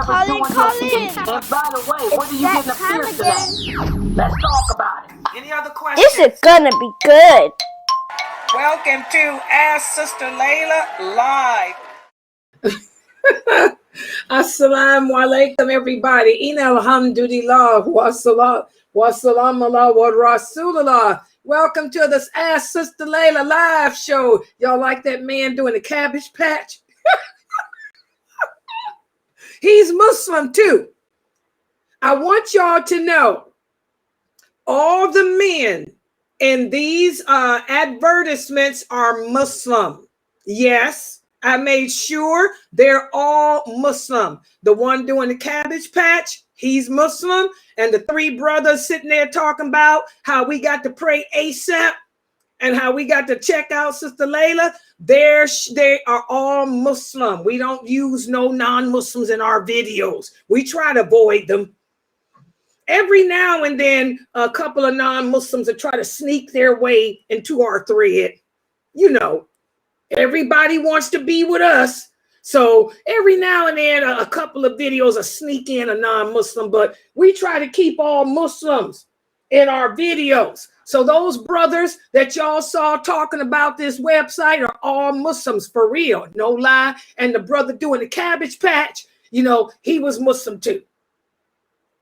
Colin. And by the way, what are you getting a piercing today? Let's talk about it. Any other questions? This is gonna be good. Welcome to Ask Sister Laila Live. As-salamu alaykum, everybody. Inna alhamdulillah wa salam ala wa rasulullah. Welcome to this Ask Sister Laila live show. Y'all like that man doing the cabbage patch? He's Muslim too. I want y'all to know all the men in these advertisements are Muslim. Yes, I made sure they're all Muslim. The one doing the cabbage patch, he's Muslim. And the three brothers sitting there talking about how we got to pray ASAP and how we got to check out Sister Laila, they are all Muslim. We don't use no non-Muslims in our videos. We try to avoid them. Every now and then, a couple of non-Muslims will try to sneak their way into our thread. You know, everybody wants to be with us. So every now and then, a couple of videos will sneak in a non-Muslim, but we try to keep all Muslims in our videos. So those brothers that y'all saw talking about this website are all Muslims for real, no lie. And the brother doing the cabbage patch, you know, he was Muslim too.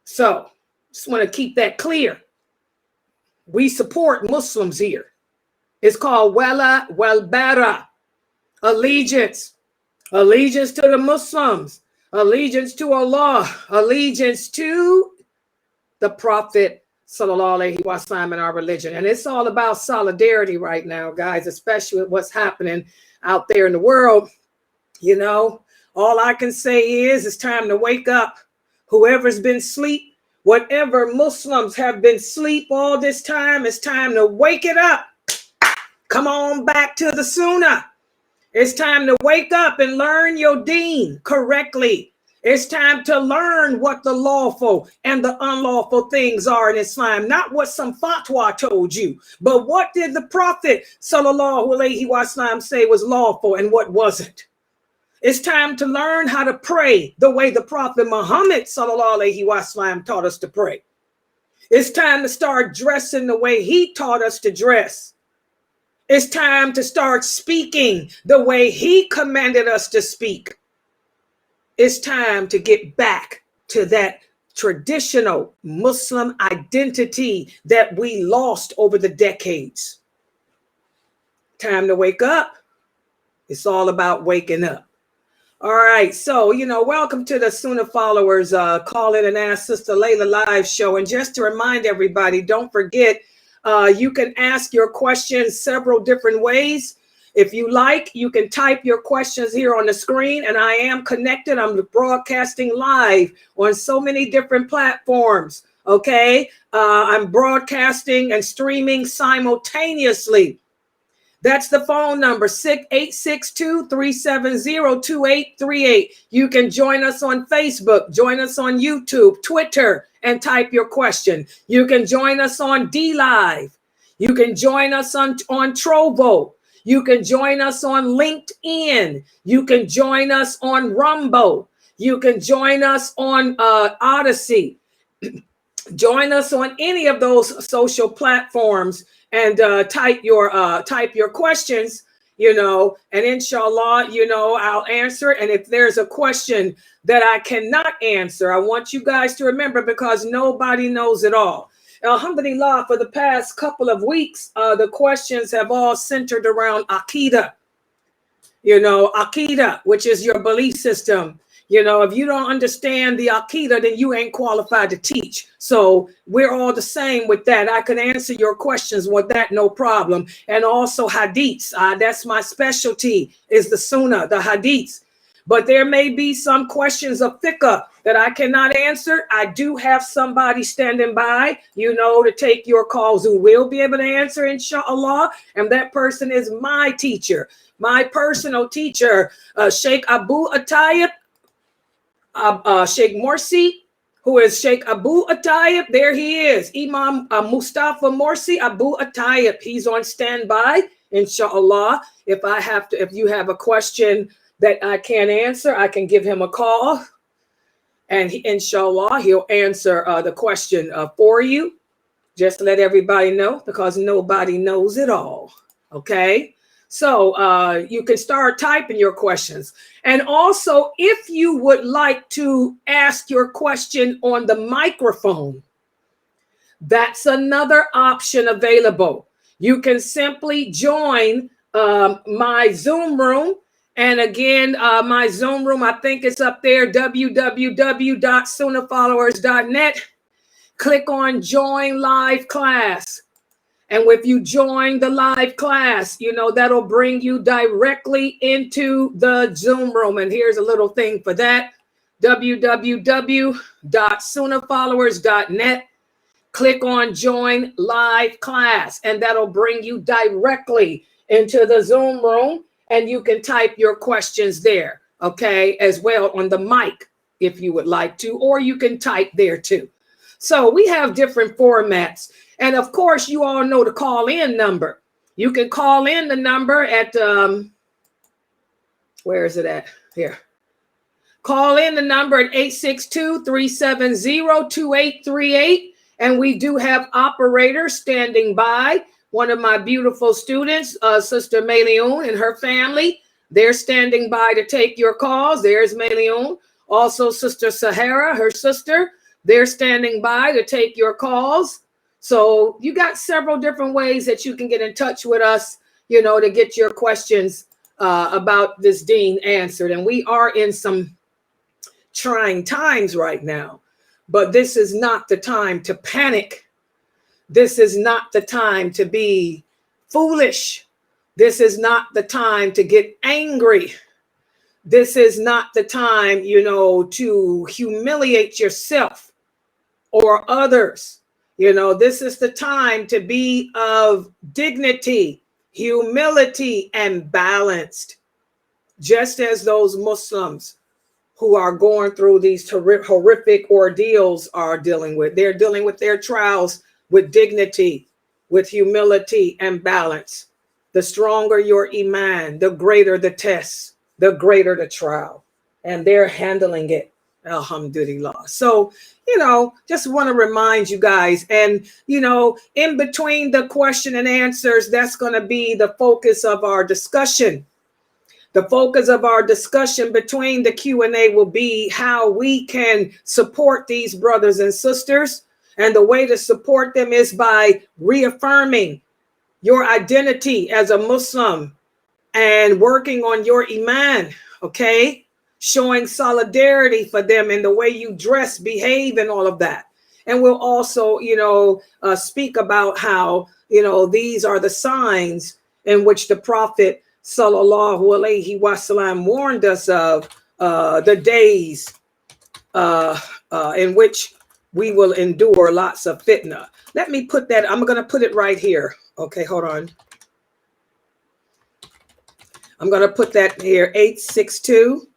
So just want to keep that clear. We support Muslims here. It's called Wala Walbara, allegiance. Allegiance to the Muslims, allegiance to Allah, allegiance to the Prophet Sallallahu Alaihi Wasallam in our religion. And it's all about solidarity right now, guys, especially with what's happening out there in the world. You know, all I can say is it's time to wake up. Whoever's been asleep, whatever Muslims have been asleep all this time, it's time to wake it up. Come on back to the Sunnah. It's time to wake up and learn your deen correctly. It's time to learn what the lawful and the unlawful things are in Islam, not what some fatwa told you, but what did the Prophet Sallallahu Alaihi Wasallam say was lawful and what wasn't. It's time to learn how to pray the way the Prophet Muhammad Sallallahu Alaihi Wasallam taught us to pray. It's time to start dressing the way he taught us to dress. It's time to start speaking the way he commanded us to speak. It's time to get back to that traditional Muslim identity that we lost over the decades. Time to wake up. It's all about waking up. All right. So, you know, welcome to the Sunnahfollowers Call In and Ask Sister Laila live show. And just to remind everybody, don't forget, you can ask your questions several different ways. If you like, you can type your questions here on the screen, and I am connected. I'm broadcasting live on so many different platforms, okay? I'm broadcasting and streaming simultaneously. That's the phone number, 862-370-2838. You can join us on Facebook, join us on YouTube, Twitter, and type your question. You can join us on DLive. You can join us on Trovo. You can join us on LinkedIn. You can join us on Rumble. You can join us on Odyssey. Join us on any of those social platforms and type your questions, you know, and inshallah, you know, I'll answer it. And if there's a question that I cannot answer, I want you guys to remember, because nobody knows it all. Alhamdulillah, for the past couple of weeks, the questions have all centered around Aqidah. You know, Aqidah, which is your belief system. You know, if you don't understand the Aqidah, then you ain't qualified to teach. So we're all the same with that. I can answer your questions with that, no problem. And also hadiths. That's my specialty, is the Sunnah, the hadiths. But there may be some questions of fiqh that I cannot answer. I do have somebody standing by, you know, to take your calls who will be able to answer, inshallah. And that person is my teacher, my personal teacher, Sheikh Abu Atayib, Sheikh Morsi, who is Sheikh Abu Atayib. There he is, Imam Mustafa Morsi Abu Atayib. He's on standby, inshallah. If you have a question that I can't answer, I can give him a call. And inshallah, he'll answer the question for you. Just to let everybody know, because nobody knows it all. Okay. So you can start typing your questions. And also, if you would like to ask your question on the microphone, that's another option available. You can simply join my Zoom room. And again, my Zoom room, I think it's up there, www.Sunnahfollowers.net. Click on join live class. And if you join the live class, you know, that'll bring you directly into the Zoom room. And here's a little thing for that. www.Sunnahfollowers.net. Click on join live class, and that'll bring you directly into the Zoom room. And you can type your questions there, okay, as well on the mic if you would like to, or you can type there too. So we have different formats. And of course, you all know the call in number. You can call in the number at, where is it at? Here. Call in the number at 862-370-2838. And we do have operators standing by. One of my beautiful students, Sister Mayleon and her family, they're standing by to take your calls. There's Mayleon. Also, Sister Sahara, her sister, they're standing by to take your calls. So you got several different ways that you can get in touch with us, you know, to get your questions about this deen answered. And we are in some trying times right now, but this is not the time to panic. This is not the time to be foolish. This is not the time to get angry. This is not the time, you know, to humiliate yourself or others. You know, this is the time to be of dignity, humility, and balanced, just as those Muslims who are going through these horrific ordeals are dealing with. They're dealing with their trials with dignity, with humility and balance. The stronger your iman, the greater the test, the greater the trial. And they're handling it, alhamdulillah. So, you know, just want to remind you guys, and, you know, in between the question and answers, that's going to be the focus of our discussion. The focus of our discussion between the Q&A will be how we can support these brothers and sisters. And the way to support them is by reaffirming your identity as a Muslim and working on your iman, okay? Showing solidarity for them in the way you dress, behave, and all of that. And we'll also, you know, speak about how, you know, these are the signs in which the Prophet sallallahu alaihi wasallam warned us of the days in which we will endure lots of fitna. Let me put that, I'm going to put it right here. Okay, hold on. I'm going to put that here, 862.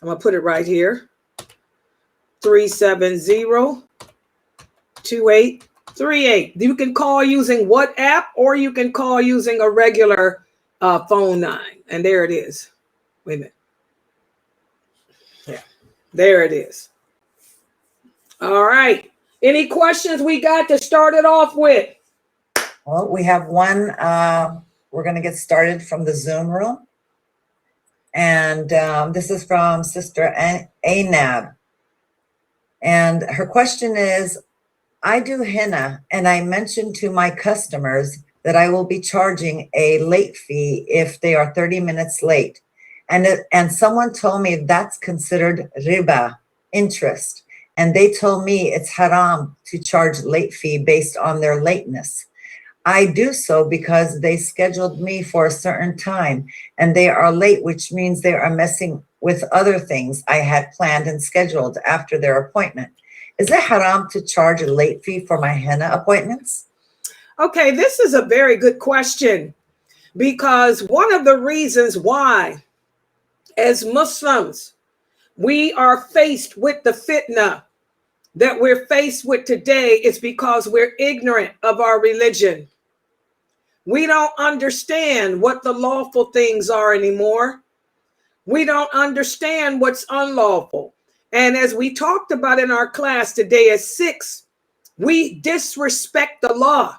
I'm going to put it right here. 370-2838. You can call using WhatsApp, or you can call using a regular phone line. And there it is. Wait a minute. Yeah, there it is. All right. Any questions we got to start it off with? Well, we have one. We're going to get started from the Zoom room. And this is from Sister Anab. And her question is, I do henna, and I mentioned to my customers that I will be charging a late fee if they are 30 minutes late. And someone told me that's considered riba, interest. And they told me it's haram to charge late fee based on their lateness. I do so because they scheduled me for a certain time and they are late, which means they are messing with other things I had planned and scheduled after their appointment. Is it haram to charge a late fee for my henna appointments? Okay, this is a very good question, because one of the reasons why, as Muslims, we are faced with the fitna that we're faced with today is because we're ignorant of our religion. We don't understand what the lawful things are anymore. We don't understand what's unlawful. And as we talked about in our class today at 6, we disrespect the law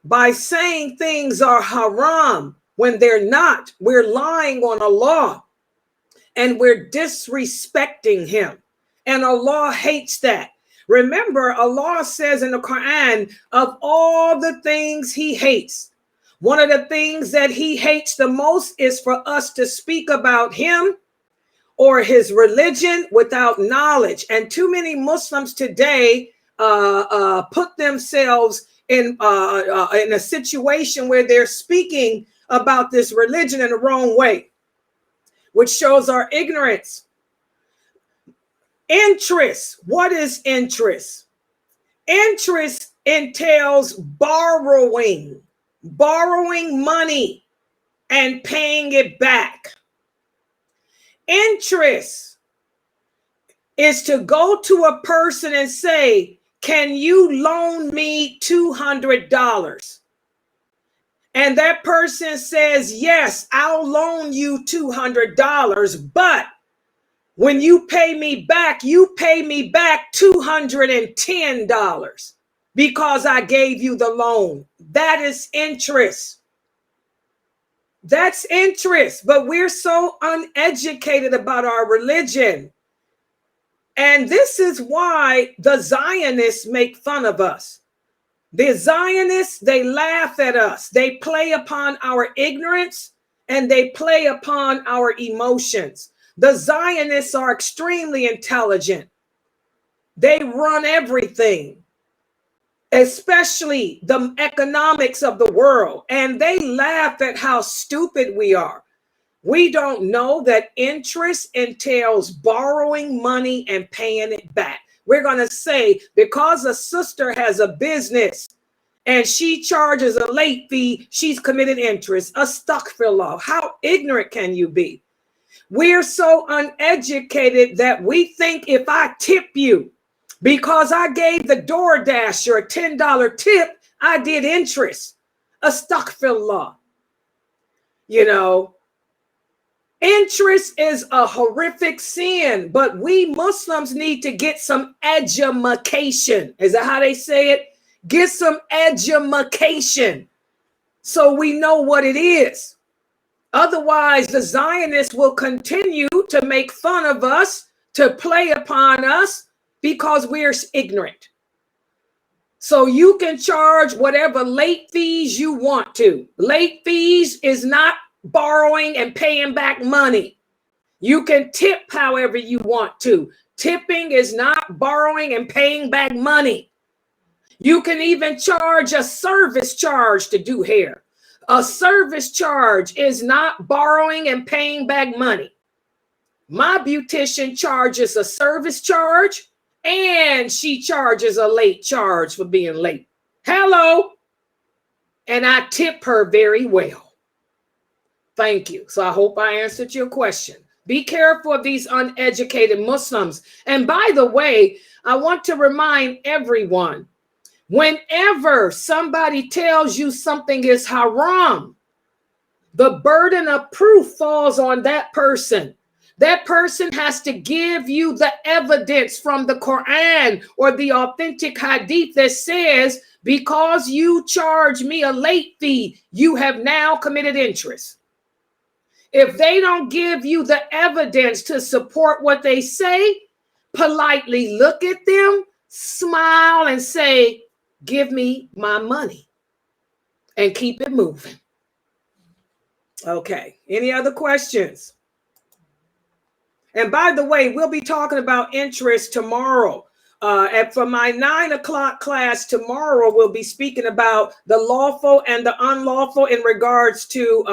by saying things are haram when they're not. We're lying on Allah and we're disrespecting him. And Allah hates that. Remember, Allah says in the Quran, of all the things he hates, one of the things that he hates the most is for us to speak about him or his religion without knowledge. And too many Muslims today put themselves in a situation where they're speaking about this religion in the wrong way, which shows our ignorance. Interest. What is interest? Interest entails borrowing money and paying it back. Interest is to go to a person and say, can you loan me $200? And that person says, yes, I'll loan you $200, but when you pay me back, you pay me back $210 because I gave you the loan. That is interest. That's interest. But we're so uneducated about our religion. And this is why the Zionists make fun of us. The Zionists, they laugh at us. They play upon our ignorance and they play upon our emotions. The Zionists are extremely intelligent. They run everything, especially the economics of the world. And they laugh at how stupid we are. We don't know that interest entails borrowing money and paying it back. We're going to say because a sister has a business and she charges a late fee, she's committed interest. Astaghfirullah. How ignorant can you be? We're so uneducated that we think if I tip you because I gave the DoorDasher a $10 tip, I did interest. Astaghfirullah. You know, interest is a horrific sin, but we Muslims need to get some edumacation. Is that how they say it? Get some edumacation so we know what it is. Otherwise, the Zionists will continue to make fun of us, to play upon us because we're ignorant. So you can charge whatever late fees you want to. Late fees is not borrowing and paying back money. You can tip however you want to. Tipping is not borrowing and paying back money. You can even charge a service charge to do hair. A service charge is not borrowing and paying back money. My beautician charges a service charge and she charges a late charge for being late. Hello. And I tip her very well. Thank you. So I hope I answered your question. Be careful of these uneducated Muslims. And by the way, I want to remind everyone, whenever somebody tells you something is haram, the burden of proof falls on that person. That person has to give you the evidence from the Quran or the authentic hadith that says, because you charge me a late fee, you have now committed interest. If they don't give you the evidence to support what they say, politely look at them, smile and say, give me my money and keep it moving. Okay. Any other questions? And by the way, we'll be talking about interest tomorrow. For my 9 o'clock class tomorrow, we'll be speaking about the lawful and the unlawful in regards to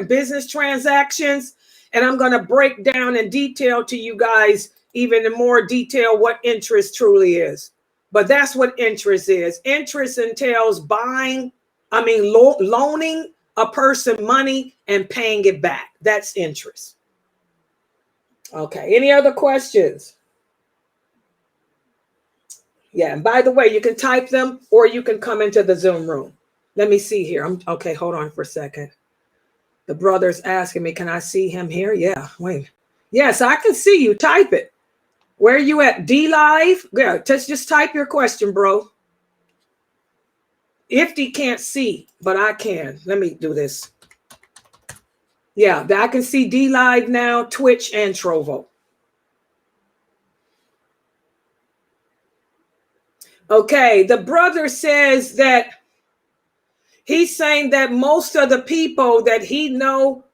business transactions. And I'm going to break down in detail to you guys, even in more detail, what interest truly is. But that's what interest is. Interest entails loaning a person money and paying it back. That's interest. Okay. Any other questions? Yeah. And by the way, you can type them or you can come into the Zoom room. Let me see here. Okay. Hold on for a second. The brother's asking me, can I see him here? Yeah. Wait. Yes, I can see you. Type it. Where are you at? D Live? Yeah, just type your question, bro. Ifty can't see, but I can. Let me do this. Yeah, I can see D Live now, Twitch, and Trovo. Okay, the brother says that he's saying that most of the people that he know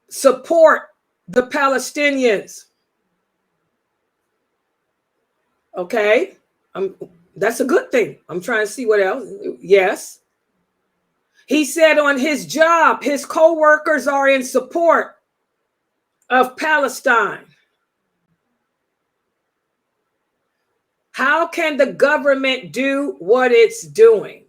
support the Palestinians. Okay, that's a good thing. I'm trying to see what else. Yes. He said on his job, his co-workers are in support of Palestine. How can the government do what it's doing?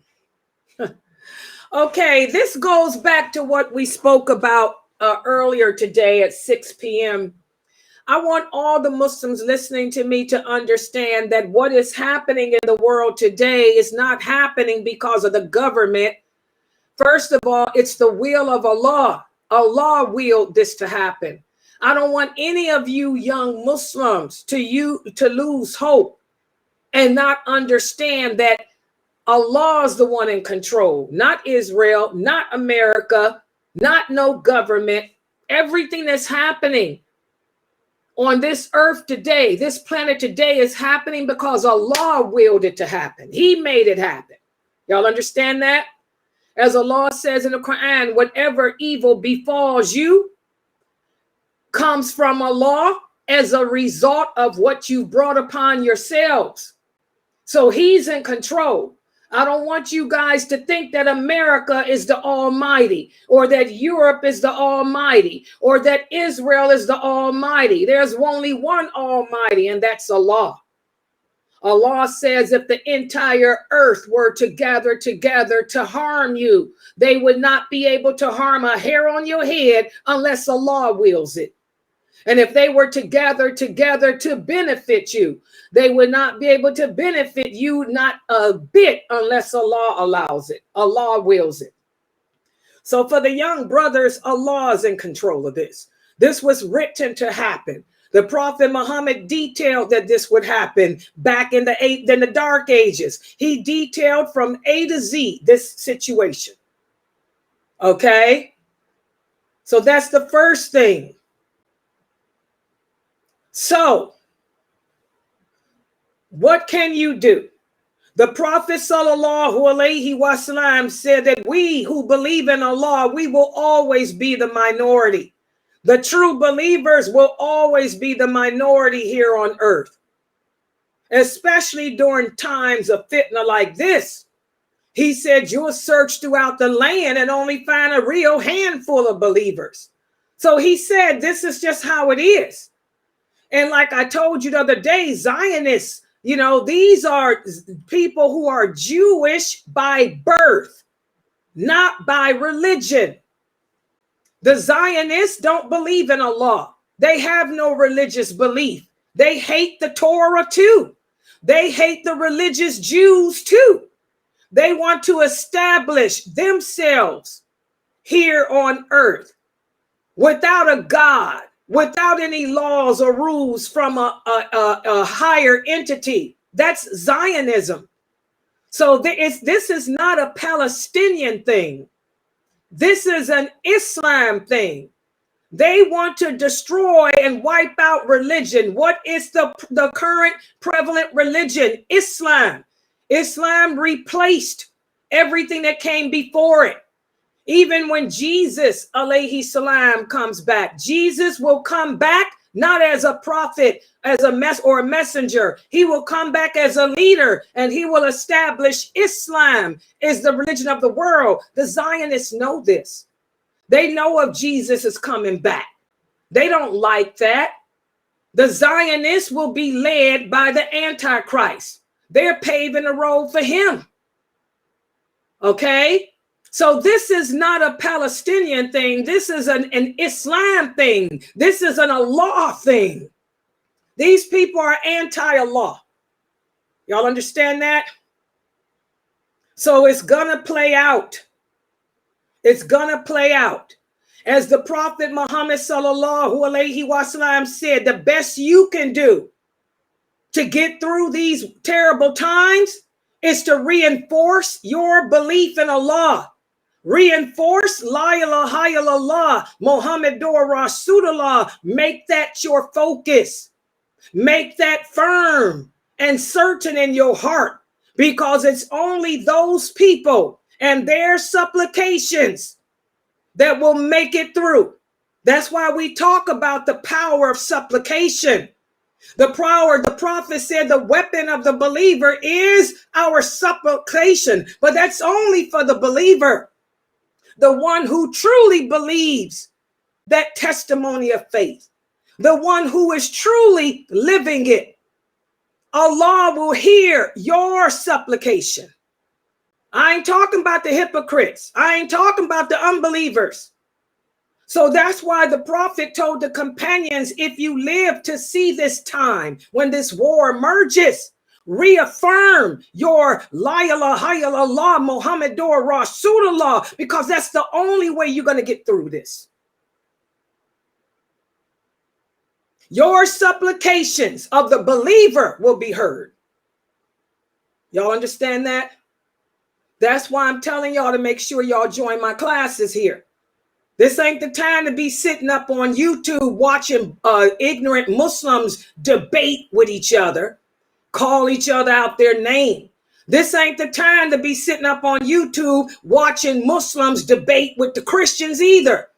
Okay, this goes back to what we spoke about earlier today at 6 p.m. I want all the Muslims listening to me to understand that what is happening in the world today is not happening because of the government. First of all, it's the will of Allah. Allah willed this to happen. I don't want any of you young Muslims to lose hope and not understand that Allah is the one in control, not Israel, not America, not no government. Everything that's happening on this earth today, this planet today, is happening because Allah willed it to happen. He made it happen. Y'all understand that? As Allah says in the Quran, whatever evil befalls you comes from Allah as a result of what you brought upon yourselves. So He's in control. I don't want you guys to think that America is the Almighty, or that Europe is the Almighty, or that Israel is the Almighty. There's only one Almighty, and that's Allah. Allah says if the entire earth were to gather together to harm you, they would not be able to harm a hair on your head unless Allah wills it. And if they were to gather together to benefit you, they would not be able to benefit you not a bit unless Allah allows it. Allah wills it. So for the young brothers, Allah is in control of this. This was written to happen. The Prophet Muhammad detailed that this would happen back in the dark ages. He detailed from A to Z this situation. Okay? So that's the first thing. So, what can you do? The Prophet sallallahu alaihi wasallam said that we who believe in Allah, we will always be the minority. The true believers will always be the minority here on earth, especially during times of fitna like this. He said you'll search throughout the land and only find a real handful of believers. So he said this is just how it is. And like I told you the other day, Zionists, these are people who are Jewish by birth, not by religion. The Zionists don't believe in Allah. They have no religious belief. They hate the Torah too. They hate the religious Jews too. They want to establish themselves here on earth without a God, without any laws or rules from a higher entity. That's Zionism. So this is not a Palestinian thing. This is an Islam thing. They want to destroy and wipe out religion. What is the current prevalent religion? Islam. Islam replaced everything that came before it. Even when Jesus, alayhi salam, comes back, Jesus will come back not as a prophet, as a messenger. He will come back as a leader, and he will establish Islam is the religion of the world. The Zionists know this. They know of Jesus is coming back. They don't like that. The Zionists will be led by the Antichrist. They're paving the road for him. Okay? So this is not a Palestinian thing. This is an Islam thing. This is an Allah thing. These people are anti-Allah. Y'all understand that? So it's gonna play out. It's gonna play out. As the Prophet Muhammad sallallahu alaihi wasallam said, the best you can do to get through these terrible times is to reinforce your belief in Allah. Reinforce La ilaha illallah, Muhammadur Rasulullah. Make that your focus. Make that firm and certain in your heart, because it's only those people and their supplications that will make it through. That's why we talk about the power of supplication. The prophet said the weapon of the believer is our supplication, but that's only for the believer, the one who truly believes that testimony of faith, the one who is truly living it. Allah will hear your supplication. I ain't talking about the hypocrites. I ain't talking about the unbelievers. So that's why the prophet told the companions, if you live to see this time when this war emerges, reaffirm your La ilaha illallah Muhammadur Rasulullah, because that's the only way you're going to get through this. Your supplications of the believer will be heard. Y'all understand that? That's why I'm telling y'all to make sure y'all join my classes here. This ain't the time to be sitting up on YouTube watching ignorant Muslims debate with each other, call each other out their name. This ain't the time to be sitting up on YouTube watching Muslims debate with the Christians either.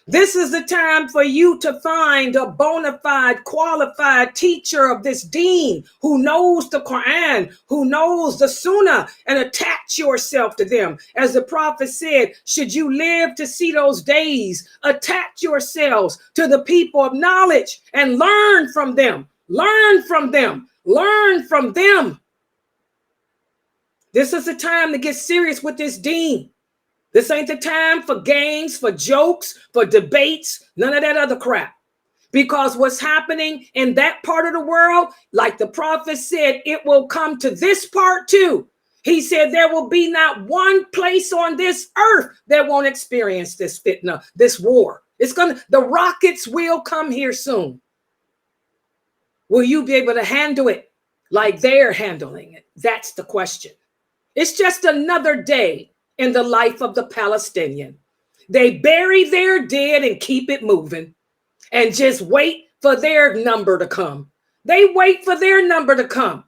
This is the time for you to find a bona fide, qualified teacher of this deen who knows the Quran, who knows the Sunnah, and attach yourself to them. As the prophet said, should you live to see those days, attach yourselves to the people of knowledge and learn from them. Learn from them. Learn from them. This is the time to get serious with this deen. This ain't the time for games, for jokes, for debates, none of that other crap. Because what's happening in that part of the world, like the prophet said, it will come to this part too. He said there will be not one place on this earth that won't experience this fitna, this war. The rockets will come here soon. Will you be able to handle it like they're handling it? That's the question. It's just another day in the life of the Palestinian. They bury their dead and keep it moving and just wait for their number to come. They wait for their number to come,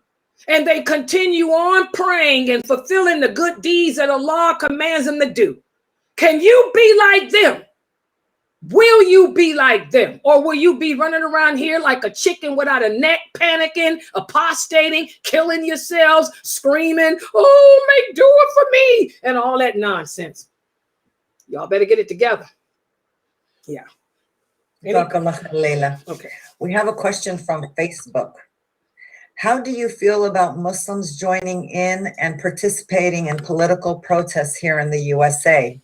and they continue on praying and fulfilling the good deeds that Allah commands them to do. Can you be like them? Will you be like them? Or will you be running around here like a chicken without a neck, panicking, apostating, killing yourselves, screaming, oh, do it for me, and all that nonsense? Y'all better get it together. Yeah. Laila. Okay. We have a question from Facebook. How do you feel about Muslims joining in and participating in political protests here in the USA?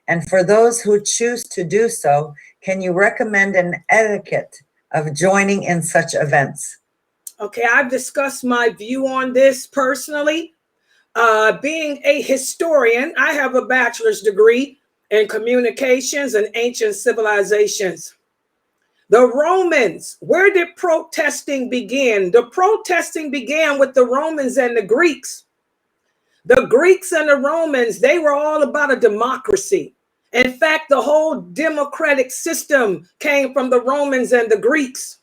And for those who choose to do so, can you recommend an etiquette of joining in such events? Okay, I've discussed my view on this personally. Being a historian, I have a bachelor's degree in communications and ancient civilizations. The Romans, where did protesting begin? The protesting began with the Romans and the Greeks. The Greeks and the Romans, they were all about a democracy. In fact, the whole democratic system came from the Romans and the Greeks.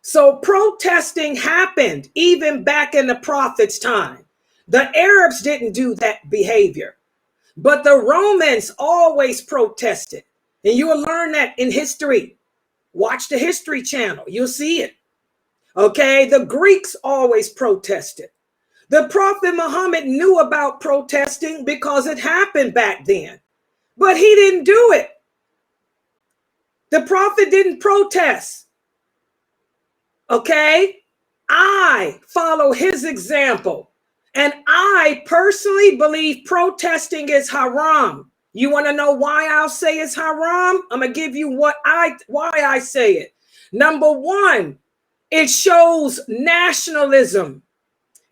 So protesting happened even back in the prophet's time. The Arabs didn't do that behavior, but the Romans always protested. And you will learn that in history. Watch the History Channel. You'll see it. Okay, the Greeks always protested. The Prophet Muhammad knew about protesting because it happened back then, but he didn't do it. The Prophet didn't protest. Okay, I follow his example, and I personally believe protesting is haram. You want to know why I'll say it's haram? I'm going to give you why I say it. Number one, it shows nationalism.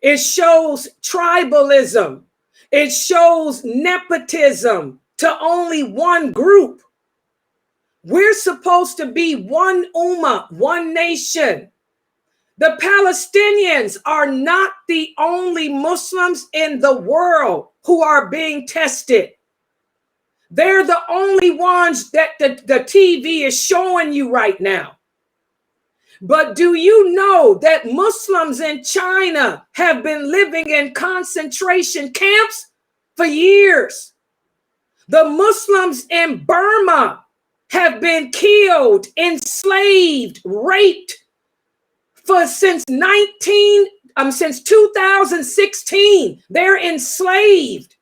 It shows tribalism. It shows nepotism to only one group. We're supposed to be one ummah, one nation. The Palestinians are not the only Muslims in the world who are being tested. They're the only ones that the TV is showing you right now. But do you know that Muslims in China have been living in concentration camps for years? The Muslims in Burma have been killed, enslaved, raped since 2016. They're enslaved.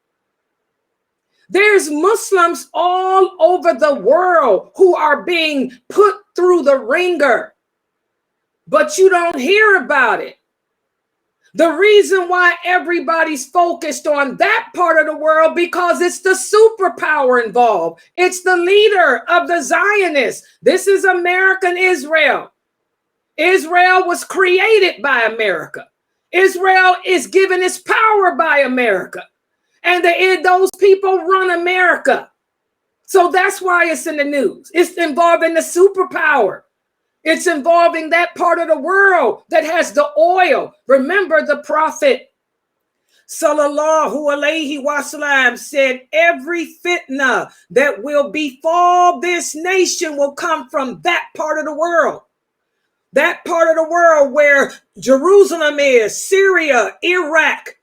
There's Muslims all over the world who are being put through the ringer, but you don't hear about it. The reason why everybody's focused on that part of the world, because it's the superpower involved. It's the leader of the Zionists. This is American Israel. Israel was created by America. Israel is given its power by America. And those people run America. So that's why it's in the news. It's involving the superpower. It's involving that part of the world that has the oil. Remember, the Prophet sallallahu alayhi wasallam said, every fitna that will befall this nation will come from that part of the world. That part of the world where Jerusalem is, Syria, Iraq.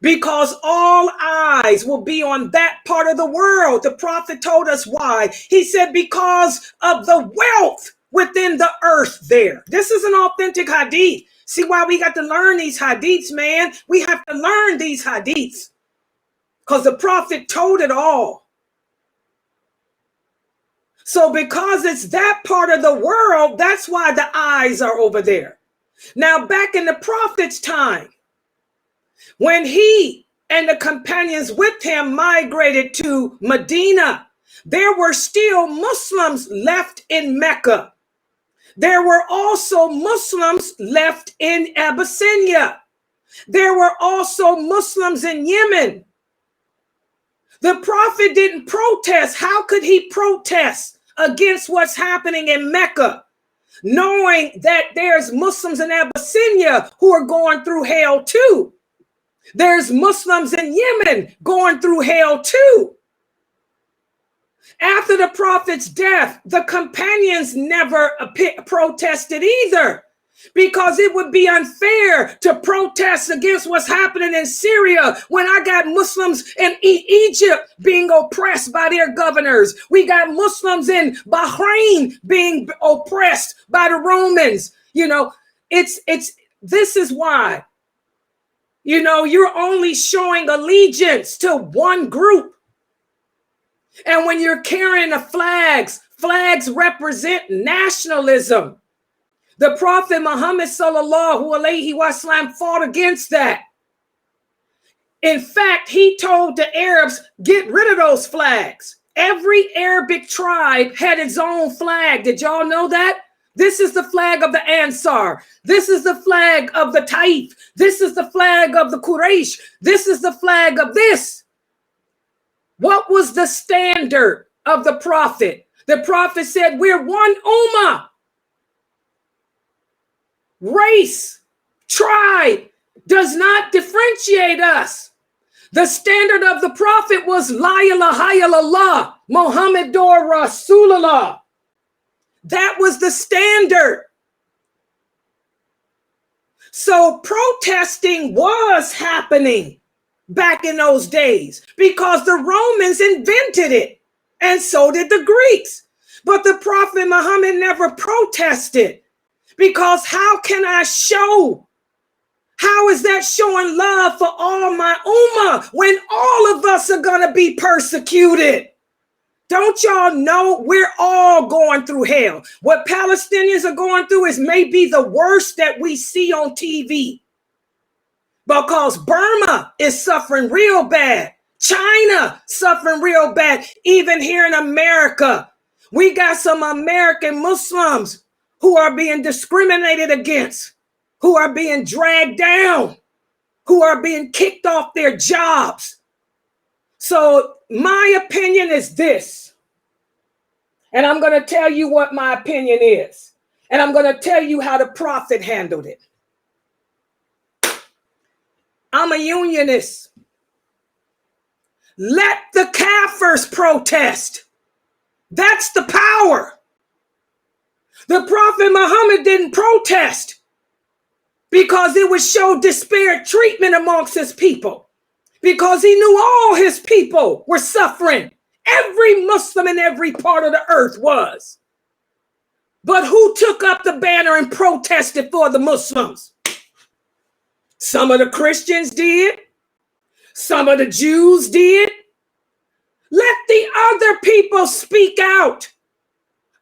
Because all eyes will be on that part of the world. The Prophet told us why. He said, because of the wealth within the earth there. This is an authentic hadith. See why we got to learn these hadiths, man? We have to learn these hadiths. Because the Prophet told it all. So because it's that part of the world, that's why the eyes are over there. Now, back in the Prophet's time, when he and the companions with him migrated to Medina, there were still Muslims left in Mecca. There were also Muslims left in Abyssinia. There were also Muslims in Yemen. The Prophet didn't protest. How could he protest against what's happening in Mecca, knowing that there's Muslims in Abyssinia who are going through hell too? There's Muslims in Yemen going through hell too. After the Prophet's death, the companions never protested either, because it would be unfair to protest against what's happening in Syria when I got Muslims in Egypt being oppressed by their governors. We got Muslims in Bahrain being oppressed by the Romans. You know, this is why. You know, you're only showing allegiance to one group. And when you're carrying the flags represent nationalism. The Prophet Muhammad sallallahu alayhi wasallam fought against that. In fact, he told the Arabs, get rid of those flags. Every Arabic tribe had its own flag. Did y'all know that? This is the flag of the Ansar. This is the flag of the Taif. This is the flag of the Quraysh. This is the flag of this. What was the standard of the Prophet? The Prophet said, we're one ummah. Race, tribe does not differentiate us. The standard of the Prophet was La ilaha illallah, Muhammadur Rasulullah. That was the standard. So protesting was happening back in those days because the Romans invented it, and so did the Greeks. But the Prophet Muhammad never protested, because how can I show? How is that showing love for all my ummah when all of us are going to be persecuted? Don't y'all know we're all going through hell? What Palestinians are going through is maybe the worst that we see on TV, because Burma is suffering real bad. China suffering real bad. Even here in America, we got some American Muslims who are being discriminated against, who are being dragged down, who are being kicked off their jobs. So my opinion is this, and I'm going to tell you what my opinion is. And I'm going to tell you how the Prophet handled it. I'm a unionist. Let the Kafirs protest. That's the power. The Prophet Muhammad didn't protest because it would show disparate treatment amongst his people, because he knew all his people were suffering. Every Muslim in every part of the earth was. But who took up the banner and protested for the Muslims? Some of the Christians did. Some of the Jews did. Let the other people speak out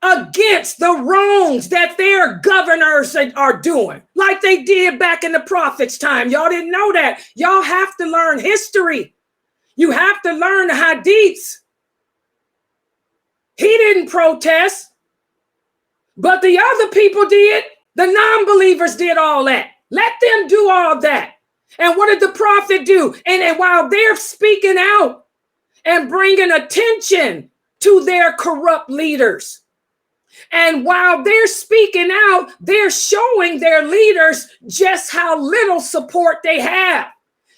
against the wrongs that their governors are doing, like they did back in the Prophet's time. Y'all didn't know that. Y'all have to learn history. You have to learn the hadiths. He didn't protest, but the other people did. The non-believers did all that. Let them do all that. And what did the Prophet do? And while they're speaking out and bringing attention to their corrupt leaders, and while they're speaking out, they're showing their leaders just how little support they have.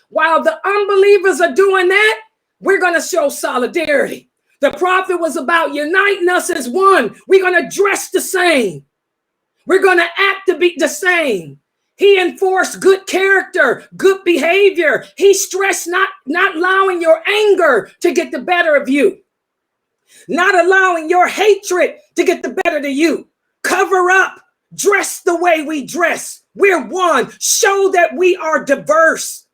While the unbelievers are doing that, we're going to show solidarity. The Prophet was about uniting us as one. We're going to dress the same. We're going to act to be the same. He enforced good character, good behavior. He stressed not allowing your anger to get the better of you. Not allowing your hatred to get the better of you. Cover up, dress the way we dress. We're one. Show that we are diverse.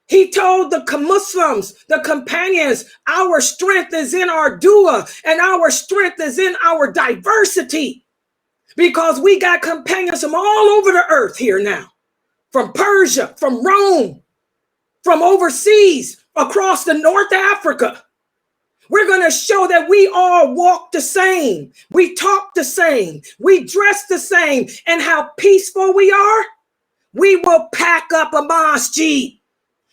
He told the Muslims, the companions, our strength is in our dua and our strength is in our diversity, because we got companions from all over the earth here now, from Persia, from Rome, from overseas, across the North Africa. We're going to show that we all walk the same. We talk the same. We dress the same. And how peaceful we are. We will pack up a masjid.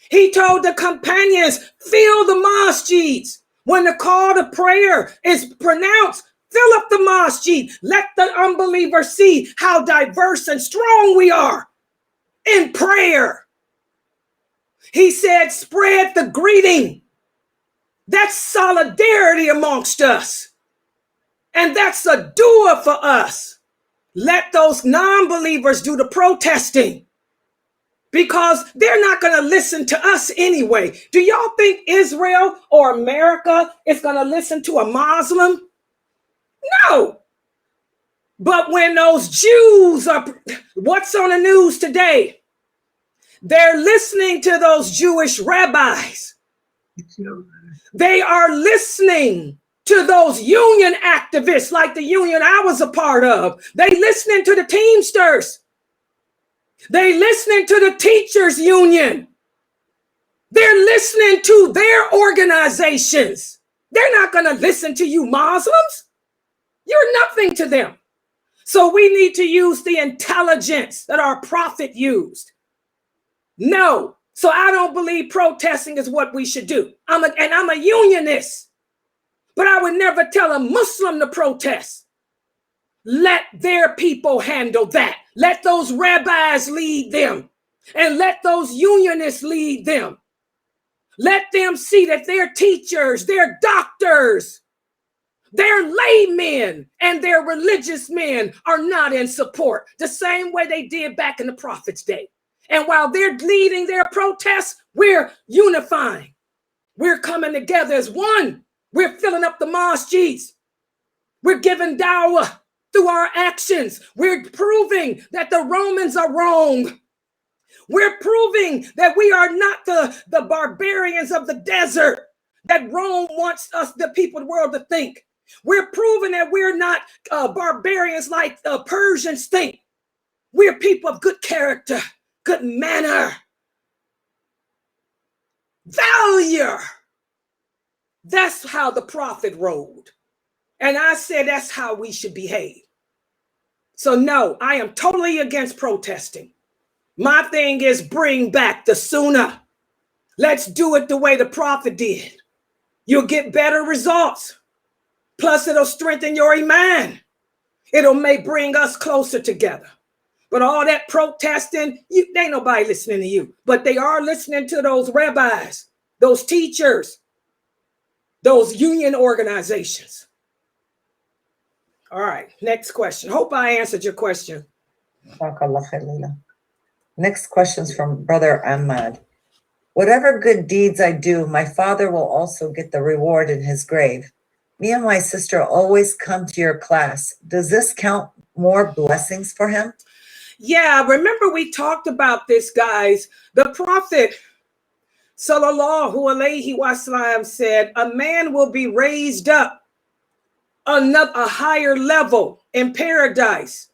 He told the companions, fill the masjids. When the call to prayer is pronounced, fill up the masjid. Let the unbeliever see how diverse and strong we are in prayer. He said, spread the greeting. That's solidarity amongst us. And that's a dua for us. Let those non-believers do the protesting, because they're not going to listen to us anyway. Do y'all think Israel or America is going to listen to a Muslim? No. But when those Jews are, what's on the news today? They're listening to those Jewish rabbis. They are listening to those union activists, like the union I was a part of. They listening to the Teamsters. They listening to the teachers union. They're listening to their organizations. They're not going to listen to you Muslims. You're nothing to them. So we need to use the intelligence that our prophet used. No. So I don't believe protesting is what we should do. I'm a unionist, but I would never tell a Muslim to protest. Let their people handle that. Let those rabbis lead them, and let those unionists lead them. Let them see that their teachers, their doctors, their laymen, and their religious men are not in support, the same way they did back in the Prophet's day. And while they're leading their protests, we're unifying. We're coming together as one. We're filling up the masjids. We're giving dawah through our actions. We're proving that the Romans are wrong. We're proving that we are not the barbarians of the desert that Rome wants us, the people of the world, to think. We're proving that we're not barbarians like Persians think. We're people of good character, good manner, value. That's how the prophet rode. And I said that's how we should behave. So no, I am totally against protesting. My thing is bring back the Sunnah. Let's do it the way the prophet did. You'll get better results. Plus it'll strengthen your iman. It'll may bring us closer together. But all that protesting, ain't nobody listening to you. But they are listening to those rabbis, those teachers, those union organizations. All right, next question. Hope I answered your question. Next question's from Brother Ahmad. Whatever good deeds I do, my father will also get the reward in his grave. Me and my sister always come to your class. Does this count more blessings for him? Yeah, remember we talked about this, guys. The Prophet, sallallahu alayhi wasallam, said, a man will be raised up a higher level in paradise.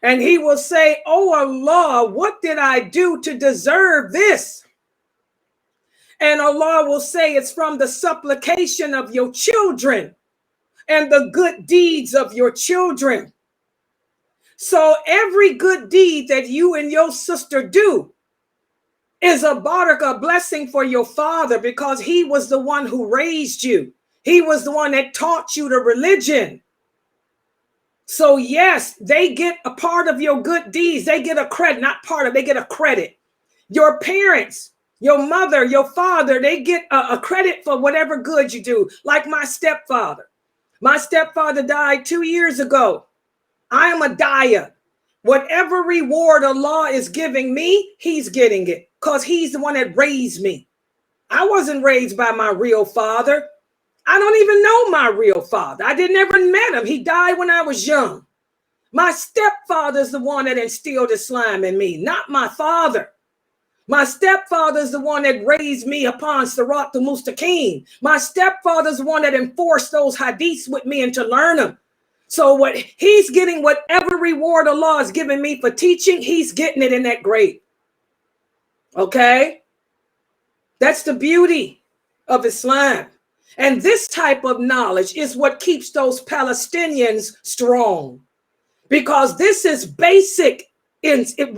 And he will say, oh Allah, what did I do to deserve this? And Allah will say, it's from the supplication of your children and the good deeds of your children. So every good deed that you and your sister do is a barakah, blessing for your father, because he was the one who raised you. He was the one that taught you the religion. So yes, they get a part of your good deeds. They get a credit, not part of, they get a credit. Your parents, your mother, your father, they get a credit for whatever good you do. Like my stepfather. My stepfather died 2 years ago. I am a daya. Whatever reward Allah is giving me, he's getting it because he's the one that raised me. I wasn't raised by my real father. I don't even know my real father. I didn't ever met him. He died when I was young. My stepfather's the one that instilled Islam in me, not my father. My stepfather's the one that raised me upon Sirat al-Mustaqim. My stepfather's the one that enforced those hadiths with me and to learn them. So what he's getting, whatever reward Allah is giving me for teaching, he's getting it in that grade. Okay? That's the beauty of Islam. And this type of knowledge is what keeps those Palestinians strong. Because this is basic Aqidah.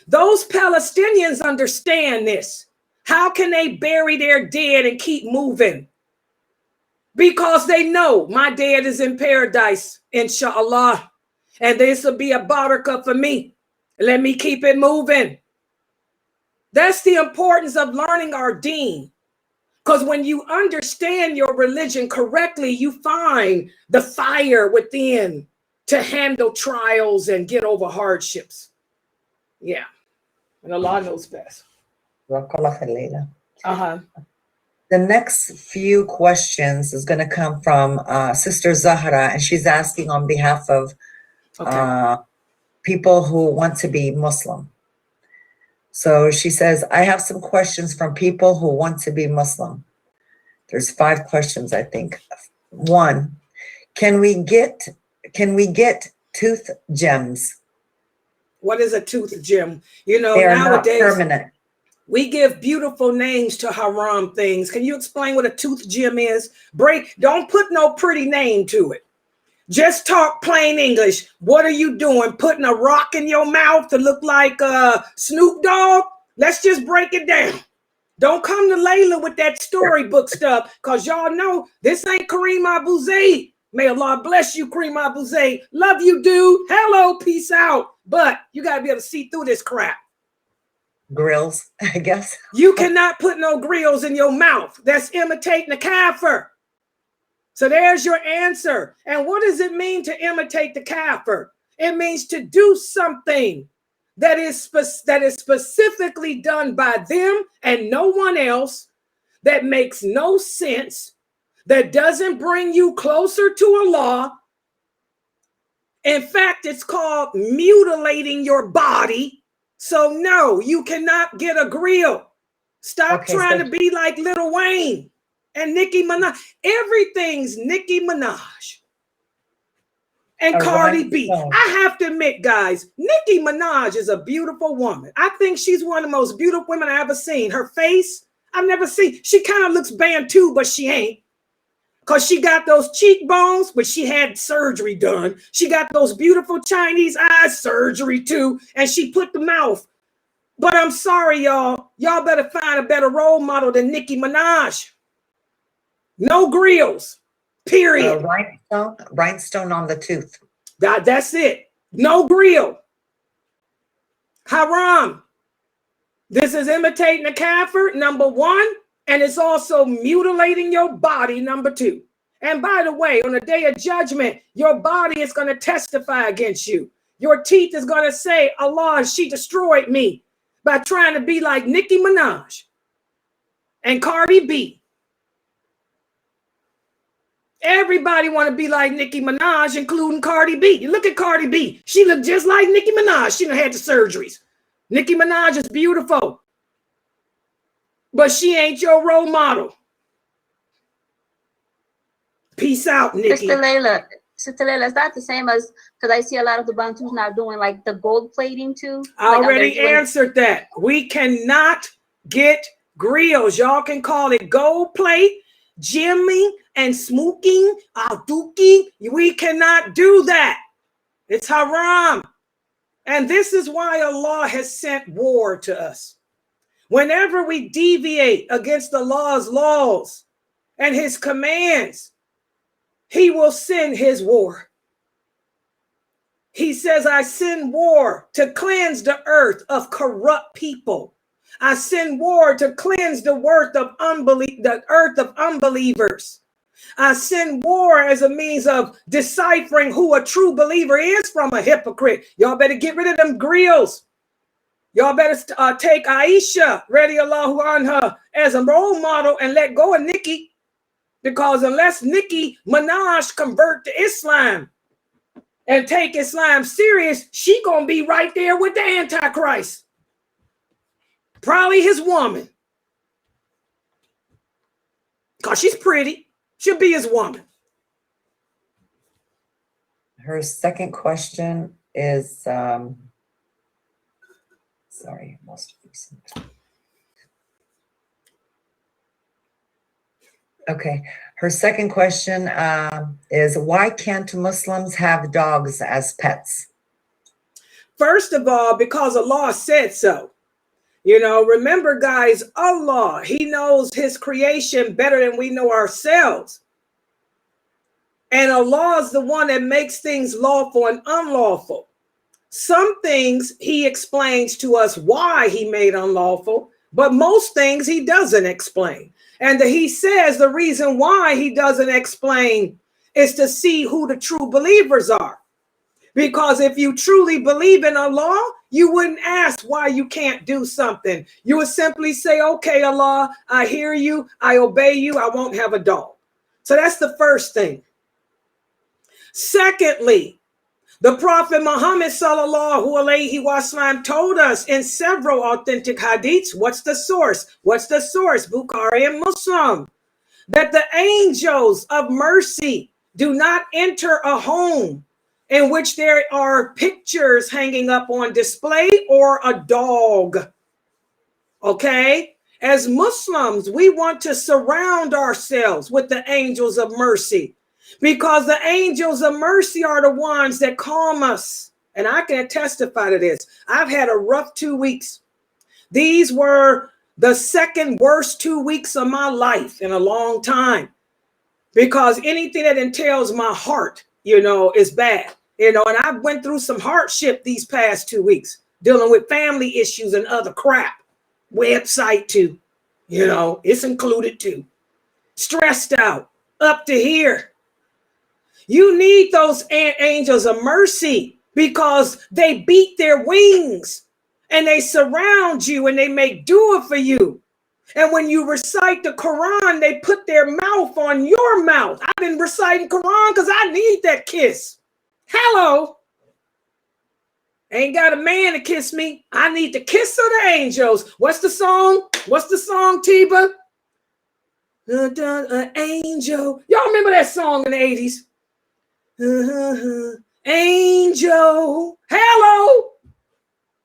Those Palestinians understand this. How can they bury their dead and keep moving? Because they know my dad is in paradise, inshallah. And this will be a barakah for me. Let me keep it moving. That's the importance of learning our deen. Because when you understand your religion correctly, you find the fire within to handle trials and get over hardships. Yeah. And Allah knows best. Uh-huh. The next few questions is going to come from Sister Zahra, and she's asking on behalf of people who want to be Muslim. So she says, I have some questions from people who want to be Muslim. There's 5 questions, I think. 1, can we get tooth gems? What is a tooth gem? You know, they are nowadays, not permanent. We give beautiful names to haram things. Can you explain what a tooth gem is? Don't put no pretty name to it. Just talk plain English. What are you doing? Putting a rock in your mouth to look like Snoop Dogg? Let's just break it down. Don't come to Laila with that storybook stuff, because y'all know this ain't Kareem Abu Zayd. May Allah bless you, Kareem Abu Zayd. Love you, dude. Hello, peace out. But you got to be able to see through this crap. Grills, I guess. You cannot put no grills in your mouth. That's imitating the kafir. So there's your answer. And what does it mean to imitate the kafir? It means to do something that is specifically done by them and no one else, that makes no sense, that doesn't bring you closer to Allah. In fact, it's called mutilating your body. So no, you cannot get a grill. Stop trying to be like Lil Wayne and Nicki Minaj. Everything's Nicki Minaj and Cardi B. I have to admit, guys, Nicki Minaj is a beautiful woman. I think she's one of the most beautiful women I've ever seen. Her face, I've never seen. She kind of looks Bantu, but she ain't. Because she got those cheekbones, but she had surgery done. She got those beautiful Chinese eyes, surgery too, and she put the mouth. But I'm sorry, y'all. Y'all better find a better role model than Nicki Minaj. No grills. period. Rhinestone on the tooth. That's it. No grill. Haram. This is imitating a kafir, number one, and it's also mutilating your body, number two. And by the way, on the day of judgment, your body is going to testify against you. Your teeth is going to say, Allah, she destroyed me by trying to be like Nicki Minaj and Cardi B. Everybody want to be like Nicki Minaj, including Cardi B. You look at Cardi B. She looked just like Nicki Minaj. She done had the surgeries. Nicki Minaj is beautiful, but she ain't your role model. Peace out, Nikki. Sister Laila, is that the same as, because I see a lot of the Bantus now doing like the gold plating too? I already answered that. We cannot get grills. Y'all can call it gold plate, Jimmy, and smoking, al-duki. We cannot do that. It's haram. And this is why Allah has sent war to us. Whenever we deviate against Allah's laws and his commands, he will send his war. He says, I send war to cleanse the earth of corrupt people. I send war to cleanse the earth of unbelievers. I send war as a means of deciphering who a true believer is from a hypocrite. Y'all better get rid of them grills. Y'all better take Aisha, radiallahu anha, as a role model and let go of Nicki. Because unless Nicki Minaj convert to Islam and take Islam serious, she gonna be right there with the Antichrist. Probably his woman. Because she's pretty. She'll be his woman. Her second question is, sorry, most recent. Okay, her second question is, why can't Muslims have dogs as pets? First of all, because Allah said so. You know, remember, guys, Allah, he knows his creation better than we know ourselves. And Allah is the one that makes things lawful and unlawful. Some things he explains to us why he made unlawful, but most things he doesn't explain. And he says the reason why he doesn't explain is to see who the true believers are. Because if you truly believe in Allah, you wouldn't ask why you can't do something. You would simply say, okay, Allah, I hear you, I obey you, I won't have a dog. So that's the first thing. Secondly, the Prophet Muhammad sallallahu alayhi wasallam told us in several authentic hadiths, what's the source? What's the source? Bukhari and Muslim. That the angels of mercy do not enter a home in which there are pictures hanging up on display or a dog. Okay? As Muslims, we want to surround ourselves with the angels of mercy, because the angels of mercy are the ones that calm us. And I can testify to this. I've had a rough 2 weeks. These were the second worst 2 weeks of my life in a long time, because anything that entails my heart, you know, is bad. You know, and I went through some hardship these past 2 weeks, dealing with family issues and other crap. Website too, you know, it's included too. Stressed out, up to here. You need those angels of mercy, because they beat their wings and they surround you and they make dua for you. And when you recite the Quran, they put their mouth on your mouth. I've been reciting Quran because I need that kiss. Hello. Ain't got a man to kiss me. I need the kiss of the angels. What's the song? What's the song, Tiba? Angel. Y'all remember that song in the 80s? Angel. Hello.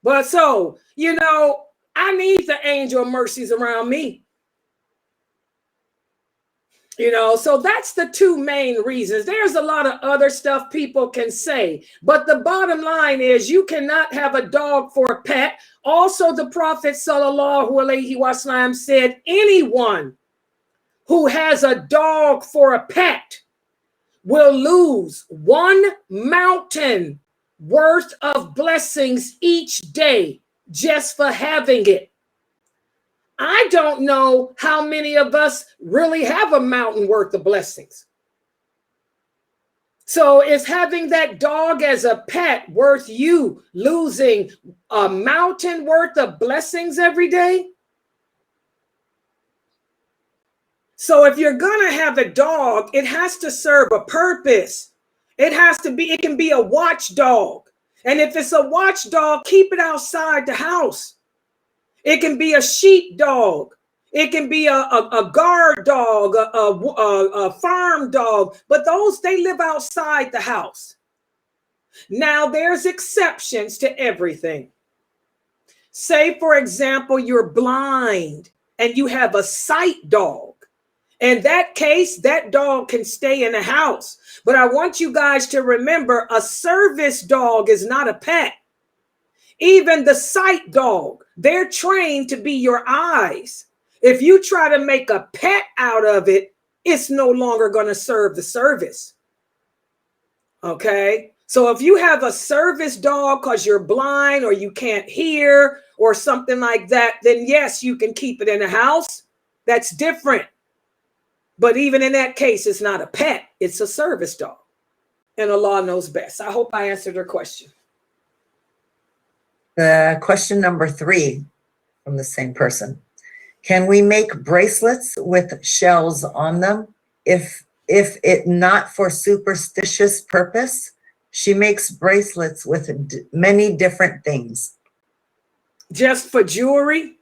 But so, you know, I need the angel of mercies around me. You know, so that's the two main reasons. There's a lot of other stuff people can say, but the bottom line is you cannot have a dog for a pet. Also, the Prophet sallallahu alaihi wasallam said anyone who has a dog for a pet will lose 1 mountain worth of blessings each day just for having it. I don't know how many of us really have a mountain worth of blessings. So is having that dog as a pet worth you losing a mountain worth of blessings every day? So if you're going to have a dog, it has to serve a purpose. It can be a watchdog. And if it's a watchdog, keep it outside the house. It can be a sheep dog. It can be a guard dog, a farm dog, but they live outside the house. Now, there's exceptions to everything. Say, for example, you're blind and you have a sight dog. In that case, that dog can stay in the house. But I want you guys to remember, a service dog is not a pet. Even the sight dog, they're trained to be your eyes. If you try to make a pet out of it, it's no longer going to serve the service. Okay? So if you have a service dog because you're blind or you can't hear or something like that, then yes, you can keep it in the house. That's different. But even in that case, it's not a pet. It's a service dog. And Allah knows best. I hope I answered her question. Question number 3 from the same person. Can we make bracelets with shells on them? If it not for superstitious purpose, she makes bracelets with many different things. Just for jewelry?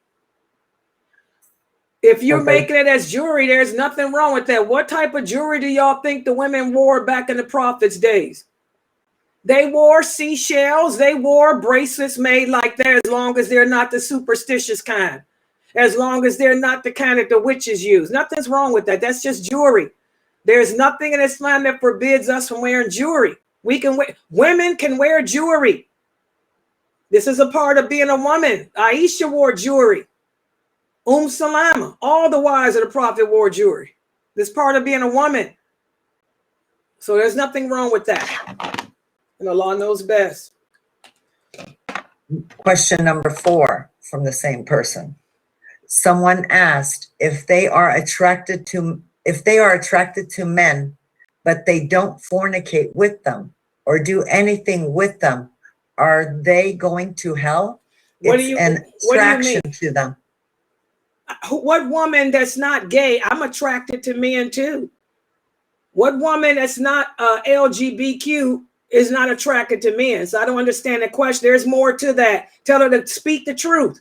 If you're making it as jewelry, there's nothing wrong with that. What type of jewelry do y'all think the women wore back in the Prophet's days? They wore seashells. They wore bracelets made like that, as long as they're not the superstitious kind. As long as they're not the kind that the witches use. Nothing's wrong with that. That's just jewelry. There's nothing in Islam that forbids us from wearing jewelry. Women can wear jewelry. This is a part of being a woman. Aisha wore jewelry. Salamu, all the wives of the Prophet wore jewelry. This part of being a woman. So there's nothing wrong with that. And Allah knows best. Question number 4 from the same person. Someone asked if they are attracted to men, but they don't fornicate with them or do anything with them, are they going to hell? It's an attraction to them. What woman that's not gay? I'm attracted to men too. What woman that's not LGBTQ is not attracted to men? So I don't understand the question. There's more to that. Tell her to speak the truth.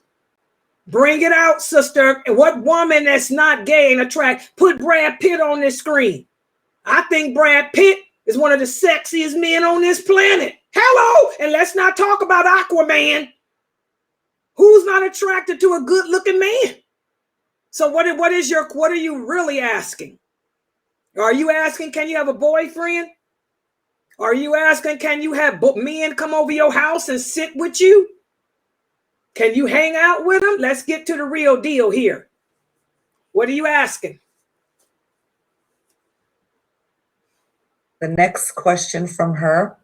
Bring it out, sister. What woman that's not gay and attracted? Put Brad Pitt on this screen. I think Brad Pitt is one of the sexiest men on this planet. Hello, and let's not talk about Aquaman. Who's not attracted to a good-looking man? So what are you really asking? Are you asking, can you have a boyfriend? Are you asking, can you have men come over your house and sit with you? Can you hang out with them? Let's get to the real deal here. What are you asking? The next question from her,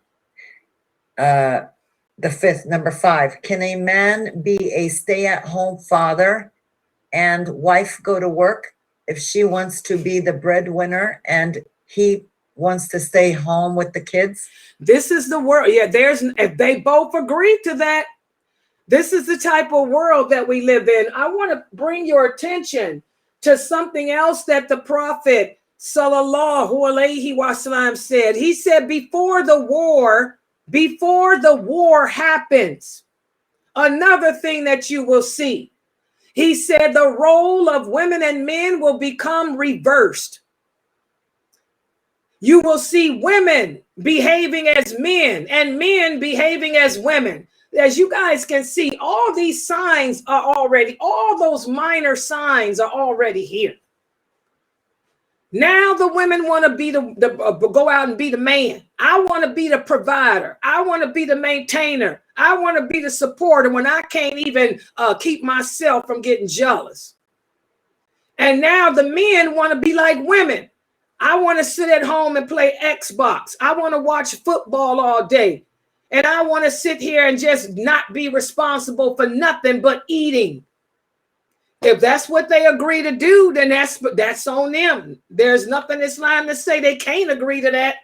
the 5th, number 5. Can a man be a stay-at-home father and wife go to work if she wants to be the breadwinner and he wants to stay home with the kids? This is the world. Yeah, if they both agree to that, this is the type of world that we live in. I want to bring your attention to something else that the Prophet sallallahu alaihi wasallam said. He said, before the war happens, another thing that you will see. He said the role of women and men will become reversed. You will see women behaving as men and men behaving as women. As you guys can see, all these signs are already, all those minor signs are already here. Now the women want to be go out and be the man. I want to be the provider. I want to be the maintainer. I want to be the supporter when I can't even keep myself from getting jealous. And now the men want to be like women. I want to sit at home and play Xbox. I want to watch football all day. And I want to sit here and just not be responsible for nothing but eating. If that's what they agree to do, then that's on them. There's nothing in Islam to say they can't agree to that.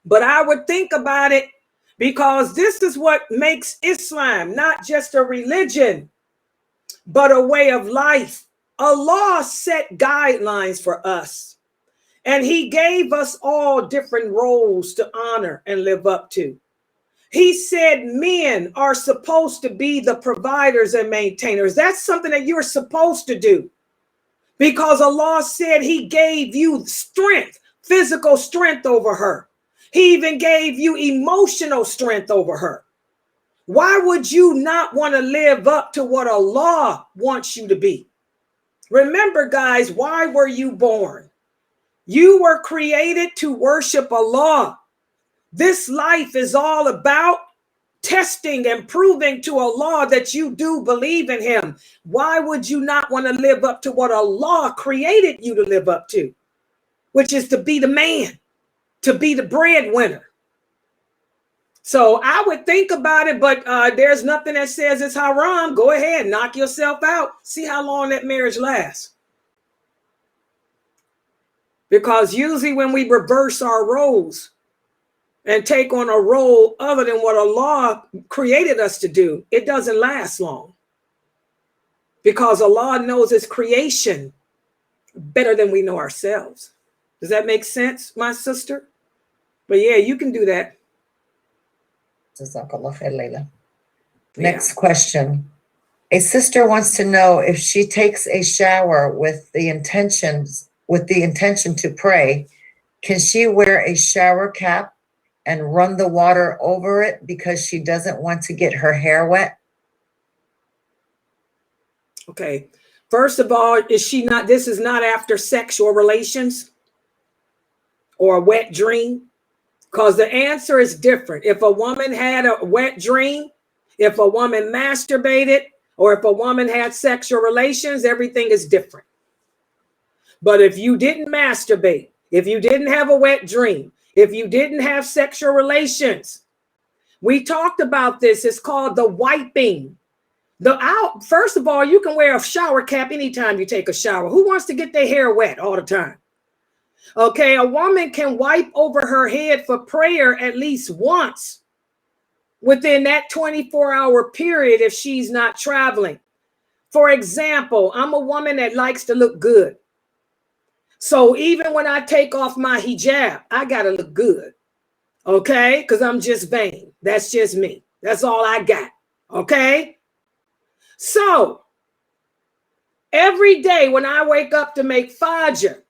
But I would think about it, because this is what makes Islam not just a religion, but a way of life. Allah set guidelines for us, and he gave us all different roles to honor and live up to. He said men are supposed to be the providers and maintainers. That's something that you're supposed to do, because Allah said he gave you strength, physical strength over her. He even gave you emotional strength over her. Why would you not want to live up to what Allah wants you to be? Remember, guys, why were you born? You were created to worship Allah. This life is all about testing and proving to Allah that you do believe in him. Why would you not want to live up to what Allah created you to live up to, which is to be the man, to be the breadwinner? So I would think about it, but there's nothing that says it's haram. Go ahead, knock yourself out. See how long that marriage lasts. Because usually when we reverse our roles and take on a role other than what Allah created us to do, it doesn't last long. Because Allah knows his creation better than we know ourselves. Does that make sense, my sister? But yeah, you can do that. Jazakallah khair, Laila. Next question. A sister wants to know if she takes a shower with the intention to pray, can she wear a shower cap and run the water over it because she doesn't want to get her hair wet? Okay. First of all, this is not after sexual relations or a wet dream? Because the answer is different. If a woman had a wet dream, if a woman masturbated, or if a woman had sexual relations, everything is different. But if you didn't masturbate, if you didn't have a wet dream, if you didn't have sexual relations, we talked about this. It's called the wiping. First of all, you can wear a shower cap anytime you take a shower. Who wants to get their hair wet all the time? Okay, a woman can wipe over her head for prayer at least once within that 24-hour period if she's not traveling. For example, I'm a woman that likes to look good. So even when I take off my hijab, I got to look good. Okay, because I'm just vain. That's just me. That's all I got. Okay. So every day when I wake up to make Fajr,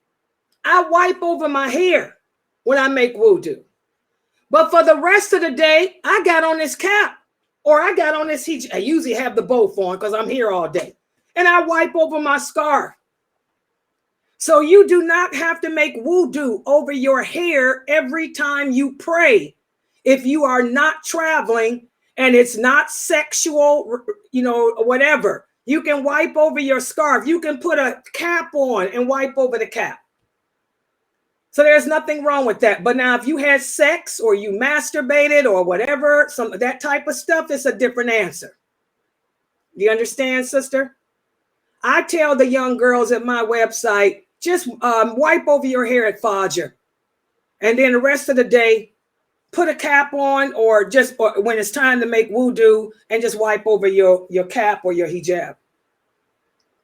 I wipe over my hair when I make wudu. But for the rest of the day, I got on this cap or I got on this hijab. I usually have the both on because I'm here all day. And I wipe over my scarf. So you do not have to make wudu over your hair every time you pray. If you are not traveling and it's not sexual, whatever, you can wipe over your scarf. You can put a cap on and wipe over the cap. So there's nothing wrong with that. But now if you had sex or you masturbated or whatever, that type of stuff, is a different answer. Do you understand, sister? I tell the young girls at my website, just wipe over your hair at Fajr. And then the rest of the day, put a cap on or when it's time to make wudu and just wipe over your cap or your hijab.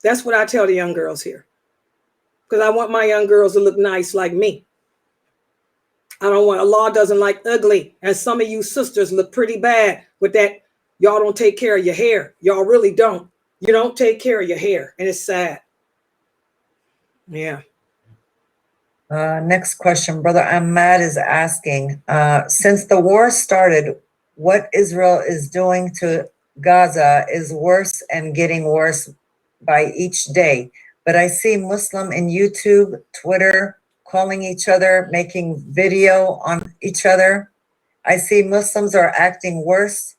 That's what I tell the young girls here. Because I want my young girls to look nice like me. Allah doesn't like ugly. And some of you sisters look pretty bad with that. Y'all don't take care of your hair. Y'all really don't. You don't take care of your hair. And it's sad. Yeah. Next question. Brother Ahmad is asking, since the war started, what Israel is doing to Gaza is worse and getting worse by each day. But I see Muslim in YouTube, Twitter, calling each other, making video on each other. I see Muslims are acting worse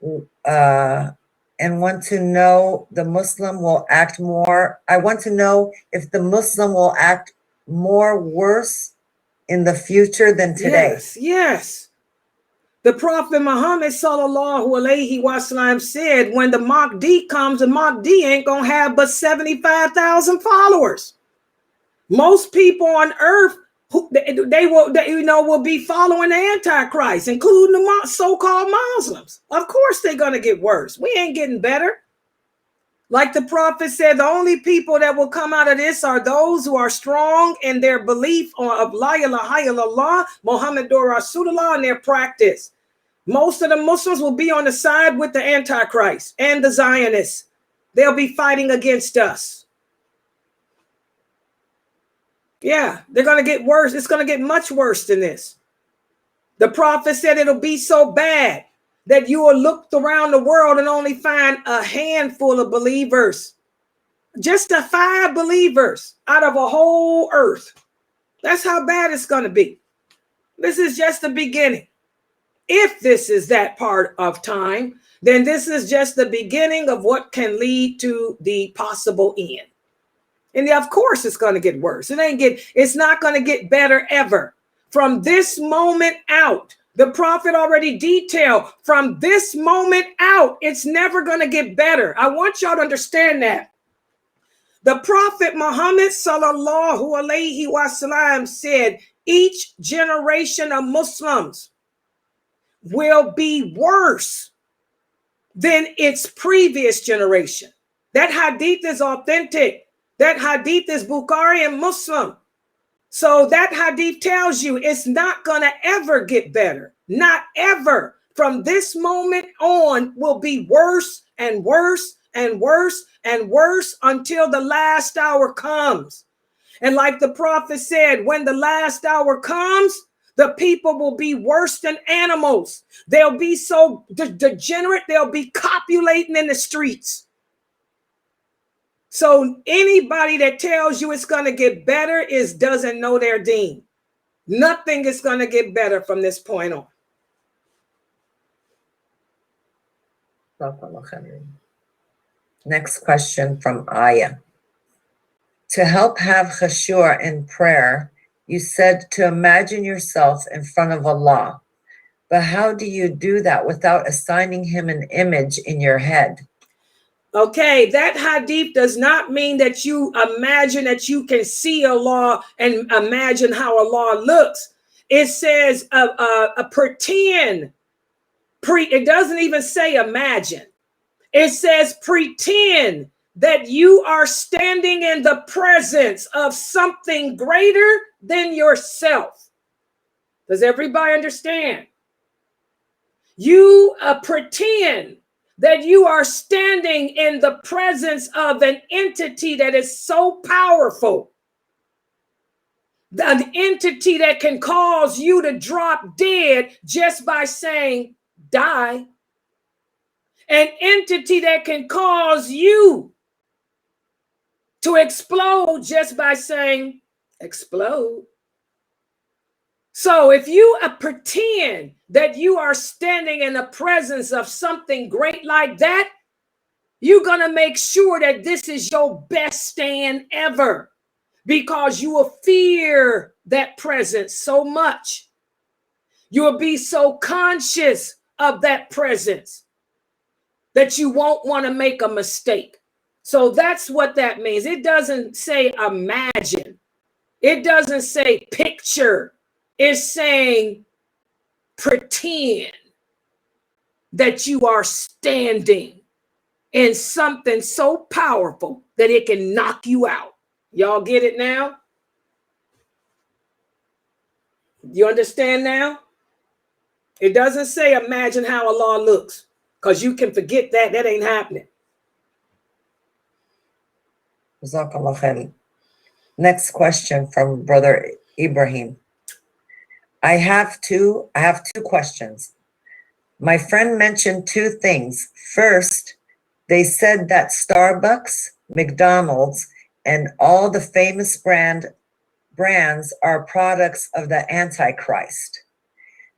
and want to know the Muslim will act more. I want to know if the Muslim will act more worse in the future than today? Yes, yes. The Prophet Muhammad sallallahu alaihi wasallam said, when the Mahdi comes, the Mahdi ain't gonna have but 75,000 followers. Most people on earth, will be following the Antichrist, including the so-called Muslims. Of course, they're gonna get worse. We ain't getting better. Like the Prophet said, the only people that will come out of this are those who are strong in their belief of La ilaha illallah, Muhammadur Rasulullah, and their practice. Most of the Muslims will be on the side with the Antichrist and the Zionists. They'll be fighting against us. Yeah, they're going to get worse. It's going to get much worse than this. The Prophet said it'll be so bad that you will look around the world and only find a handful of believers. Just 5 believers out of a whole earth. That's how bad it's going to be. This is just the beginning. If this is that part of time, then this is just the beginning of what can lead to the possible end. And of course, it's going to get worse. It's not going to get better ever. From this moment out, the Prophet already detailed, from this moment out, it's never going to get better. I want y'all to understand that. The Prophet Muhammad sallallahu alaihi wasallam said, each generation of Muslims will be worse than its previous generation. That hadith is authentic. That hadith is Bukhari and Muslim. So that hadith tells you it's not going to ever get better. Not ever. From this moment on will be worse and worse and worse and worse until the last hour comes. And like the Prophet said, when the last hour comes, the people will be worse than animals. They'll be so degenerate, they'll be copulating in the streets. So anybody that tells you it's going to get better doesn't know their deen. Nothing is going to get better from this point on. Next question from Aya. To help have khushoo in prayer, you said to imagine yourself in front of Allah. But how do you do that without assigning him an image in your head? Okay, that hadith does not mean that you imagine that you can see Allah and imagine how Allah looks. It says pretend. It doesn't even say imagine. It says pretend that you are standing in the presence of something greater than yourself. Does everybody understand? You pretend that you are standing in the presence of an entity that is so powerful, an entity that can cause you to drop dead just by saying, die, an entity that can cause you to explode just by saying, explode. So if you pretend that you are standing in the presence of something great like that, you're going to make sure that this is your best stand ever, because you will fear that presence so much. You will be so conscious of that presence that you won't want to make a mistake. So that's what that means. It doesn't say imagine. It doesn't say picture. It's saying pretend that you are standing in something so powerful that it can knock you out. Y'all get it now? You understand now? It doesn't say imagine how Allah looks, because you can forget that. That ain't happening. Next question from Brother Ibrahim. I have two questions. My friend mentioned 2 things. First, they said that Starbucks, McDonald's, and all the famous brands are products of the Antichrist.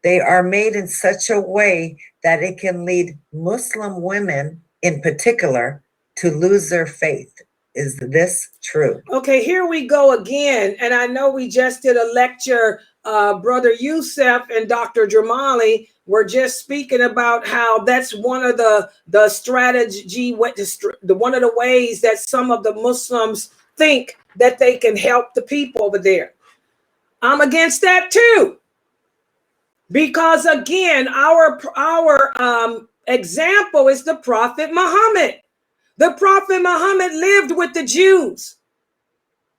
They are made in such a way that it can lead Muslim women in particular to lose their faith. Is this true? Okay, here we go again. And I know we just did a lecture. Brother Youssef and Dr. Jamali were just speaking about how that's one of the strategy, one of the ways that some of the Muslims think that they can help the people over there. I'm against that too. Because again, our example is the Prophet Muhammad. The Prophet Muhammad lived with the Jews.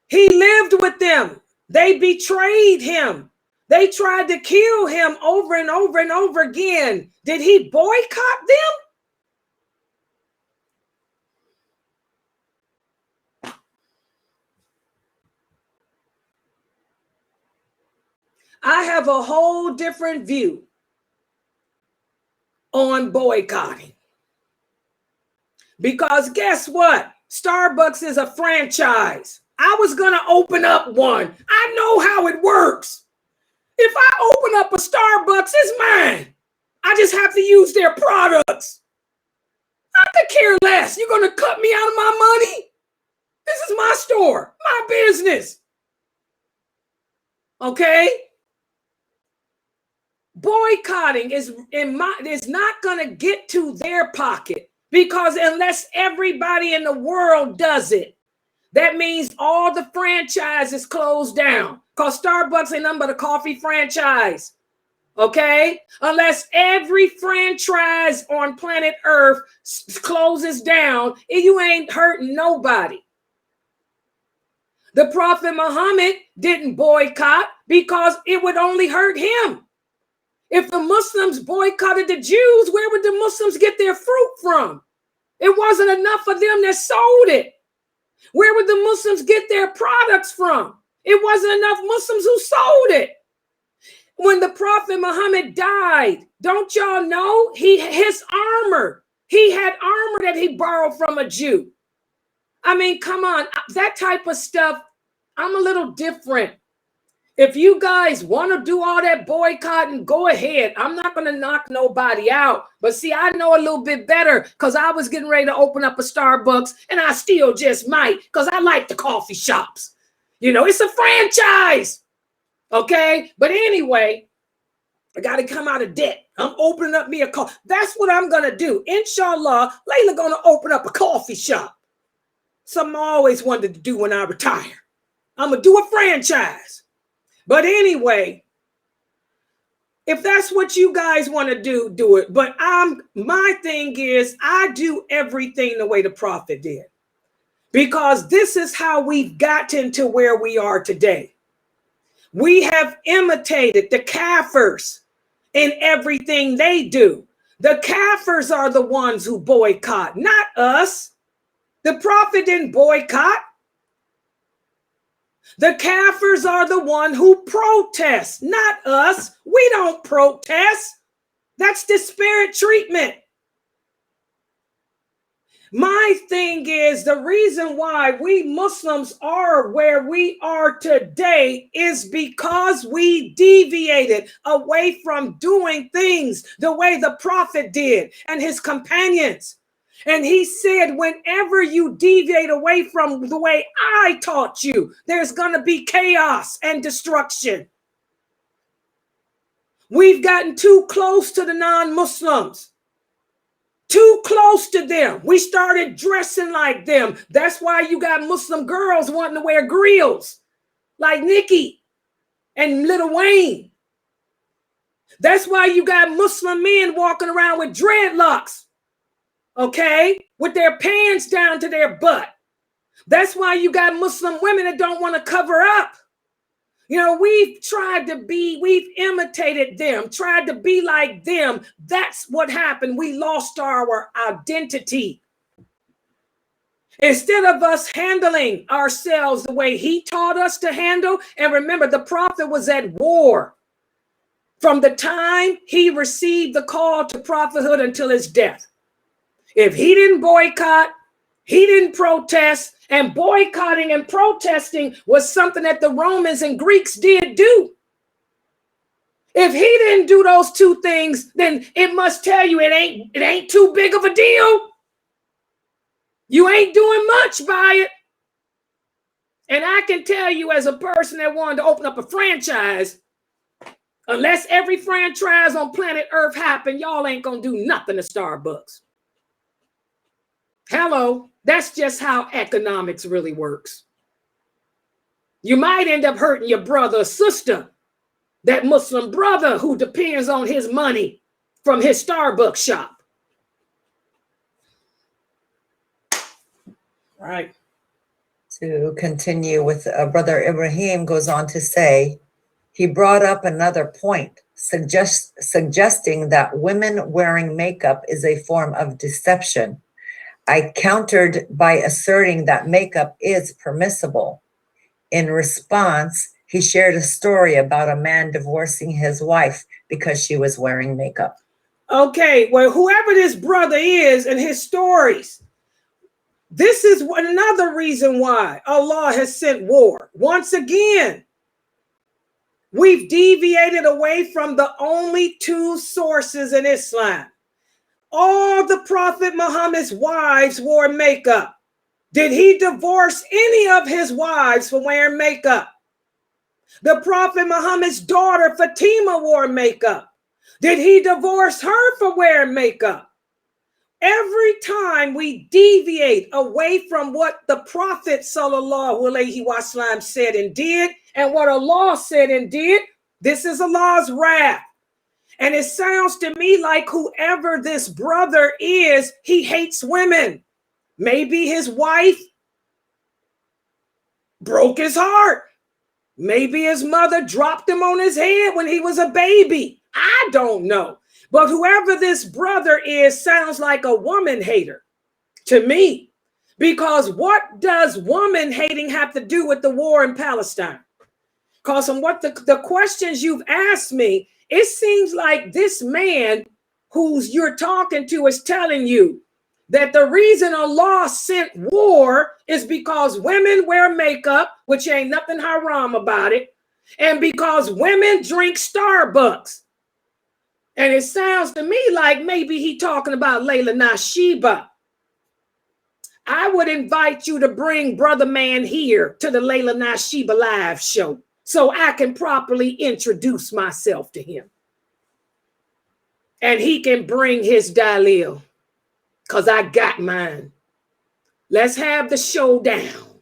He lived with them. They betrayed him. They tried to kill him over and over and over again. Did he boycott them? I have a whole different view on boycotting. Because guess what? Starbucks is a franchise. I was going to open up one. I know how it works. If I open up a Starbucks, it's mine. I just have to use their products. I could care less. You're going to cut me out of my money? This is my store, my business. Okay? Boycotting is not going to get to their pocket, because unless everybody in the world does it, that means all the franchises close down, because Starbucks ain't nothing but a coffee franchise. Okay? Unless every franchise on planet Earth closes down, you ain't hurting nobody. The Prophet Muhammad didn't boycott because it would only hurt him. If the Muslims boycotted the Jews, where would the Muslims get their fruit from? It wasn't enough for them that sold it. Where would the Muslims get their products from? It wasn't enough Muslims who sold it. When the Prophet Muhammad died, don't y'all know his armor? He had armor that he borrowed from a Jew. I mean, come on, that type of stuff, I'm a little different. If you guys want to do all that boycotting, go ahead. I'm not going to knock nobody out. But see, I know a little bit better, because I was getting ready to open up a Starbucks, and I still just might, because I like the coffee shops. You know, it's a franchise. Okay? But anyway, I got to come out of debt. I'm opening up me a coffee. That's what I'm going to do. Inshallah, Laila going to open up a coffee shop. Something I always wanted to do when I retire. I'm going to do a franchise. But anyway, if that's what you guys want to do, do it. But my thing is, I do everything the way the Prophet did, because this is how we've gotten to where we are today. We have imitated the Kafirs in everything they do. The Kafirs are the ones who boycott, not us. The Prophet didn't boycott. The Kafirs are the one who protest, not us. We don't protest. That's disparate treatment. My thing is, the reason why we Muslims are where we are today is because we deviated away from doing things the way the Prophet did and his companions. And he said, whenever you deviate away from the way I taught you, there's going to be chaos and destruction. We've gotten too close to the non-Muslims. Too close to them. We started dressing like them. That's why you got Muslim girls wanting to wear grills like Nicki and Lil Wayne. That's why you got Muslim men walking around with dreadlocks. Okay, with their pants down to their butt. That's why you got Muslim women that don't want to cover up. You know, we've imitated them, tried to be like them. That's what happened. We lost our identity. Instead of us handling ourselves the way he taught us to handle, and remember, the Prophet was at war from the time he received the call to prophethood until his death. If he didn't boycott, he didn't protest, and boycotting and protesting was something that the Romans and Greeks did do. If he didn't do those two things, then it must tell you it ain't too big of a deal. You ain't doing much by it. And I can tell you, as a person that wanted to open up a franchise, unless every franchise on planet Earth happen, y'all ain't gonna do nothing to Starbucks. Hello, that's just how economics really works. You might end up hurting your brother or sister, that Muslim brother who depends on his money from his Starbucks shop. Right. To continue with Brother Ibrahim goes on to say, he brought up another point, suggesting that women wearing makeup is a form of deception. I countered by asserting that makeup is permissible. In response, he shared a story about a man divorcing his wife because she was wearing makeup. Okay, well, whoever this brother is and his stories, this is another reason why Allah has sent war. Once again, we've deviated away from the only two sources in Islam. All the Prophet Muhammad's wives wore makeup. Did he divorce any of his wives for wearing makeup? The Prophet Muhammad's daughter Fatima wore makeup. Did he divorce her for wearing makeup? Every time we deviate away from what the Prophet sallallahu alaihi wasallam said and did, and what Allah said and did, this is Allah's wrath. And it sounds to me like whoever this brother is, he hates women. Maybe his wife broke his heart. Maybe his mother dropped him on his head when he was a baby. I don't know. But whoever this brother is sounds like a woman hater to me. Because what does woman hating have to do with the war in Palestine? Because from what the questions you've asked me, it seems like this man who's you're talking to is telling you that the reason Allah sent war is because women wear makeup, which ain't nothing haram about it, and because women drink Starbucks. And it sounds to me like maybe he talking about Laila Nasheeba. I would invite you to bring Brother Man here to the Laila Nasheeba live show so I can properly introduce myself to him. And he can bring his dalil, because I got mine. Let's have the showdown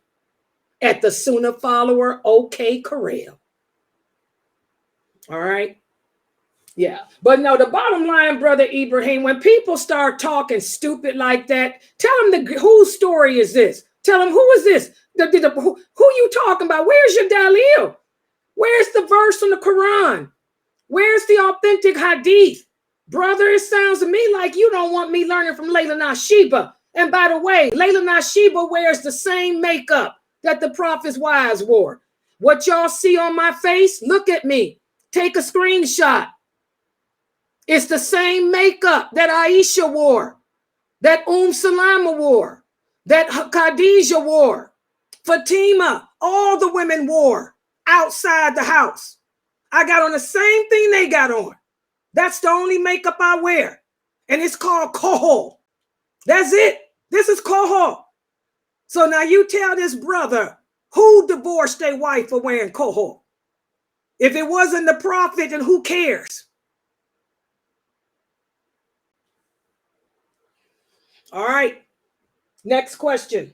at the Sunnah follower, OK Corral. All right. Yeah. But no, the bottom line, Brother Ibrahim, when people start talking stupid like that, tell them whose story is this? Tell them, who is this? Who you talking about? Where's your dalil? Where's the verse from the Quran? Where's the authentic hadith? Brother, it sounds to me like you don't want me learning from Laila Nasheeba. And by the way, Laila Nasheeba wears the same makeup that the Prophet's wives wore. What y'all see on my face, look at me. Take a screenshot. It's the same makeup that Aisha wore, that Salama wore, that Khadijah wore, Fatima, all the women wore outside the house. I got on the same thing they got on. That's the only makeup I wear. And it's called khushoo. That's it. This is khushoo. So now you tell this brother who divorced their wife for wearing khushoo. If it wasn't the Prophet, then who cares? All right. Next question.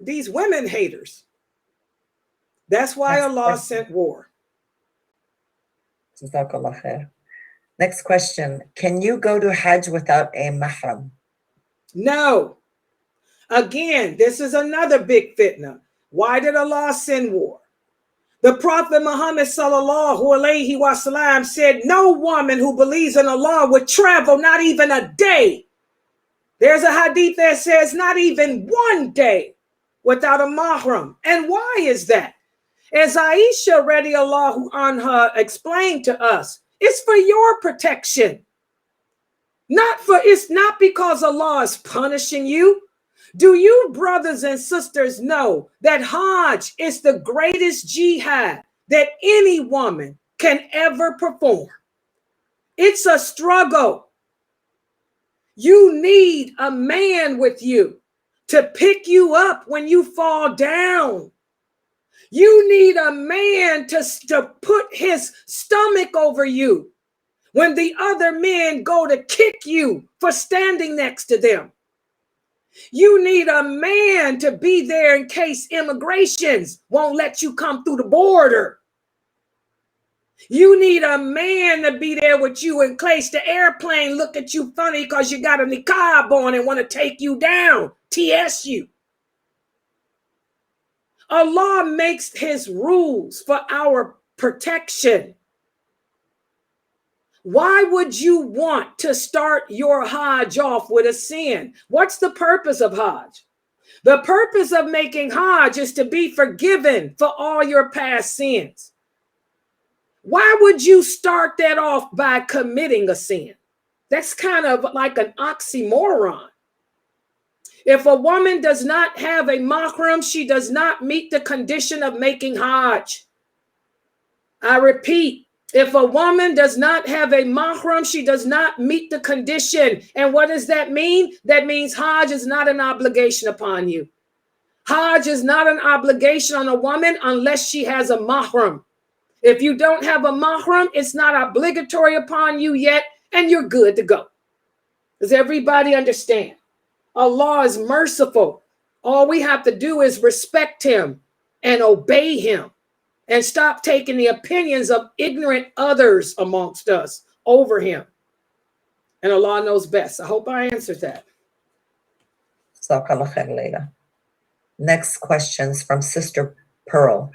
These women haters. That's why Allah sent war. Jazakallah khair. Next question. Can you go to Hajj without a mahram? No. Again, this is another big fitna. Why did Allah send war? The Prophet Muhammad sallallahu alaihi wasallam said no woman who believes in Allah would travel not even a day. There's a hadith that says not even one day without a mahram. And why is that? As Aisha radiallahu anha explained to us, it's for your protection. It's not because Allah is punishing you. Do you brothers and sisters know that Hajj is the greatest jihad that any woman can ever perform? It's a struggle. You need a man with you to pick you up when you fall down. You need a man to put his stomach over you when the other men go to kick you for standing next to them. You need a man to be there in case immigrations won't let you come through the border. You need a man to be there with you in case the airplane look at you funny because you got a niqab on and want to take you down, TS you. Allah makes his rules for our protection. Why would you want to start your Hajj off with a sin? What's the purpose of Hajj? The purpose of making Hajj is to be forgiven for all your past sins. Why would you start that off by committing a sin? That's kind of like an oxymoron. If a woman does not have a mahram, she does not meet the condition of making Hajj. I repeat, if a woman does not have a mahram, she does not meet the condition. And what does that mean? That means Hajj is not an obligation upon you. Hajj is not an obligation on a woman unless she has a mahram. If you don't have a mahram, it's not obligatory upon you yet, and you're good to go. Does everybody understand? Allah is merciful. All we have to do is respect him and obey him and stop taking the opinions of ignorant others amongst us over him. And Allah knows best. I hope I answered that. Jazakallah khair, Laila. Next questions from Sister Pearl.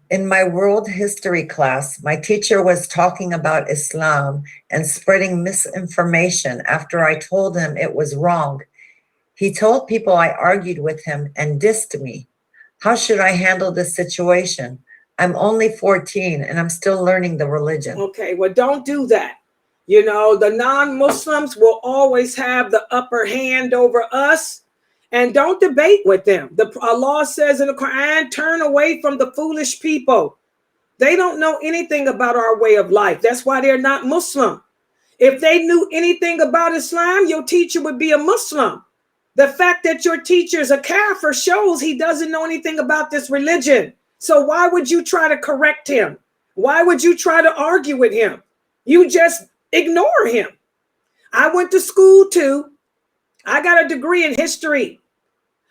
In my world history class, my teacher was talking about Islam and spreading misinformation after I told him it was wrong. He told people I argued with him and dissed me. How should I handle this situation? I'm only 14 and I'm still learning the religion. Okay, well, don't do that. You know, the non-Muslims will always have the upper hand over us. And don't debate with them. Allah says in the Quran, turn away from the foolish people. They don't know anything about our way of life. That's why they're not Muslim. If they knew anything about Islam, your teacher would be a Muslim. The fact that your teacher is a kafir shows he doesn't know anything about this religion. So why would you try to correct him? Why would you try to argue with him? You just ignore him. I went to school too. I got a degree in history.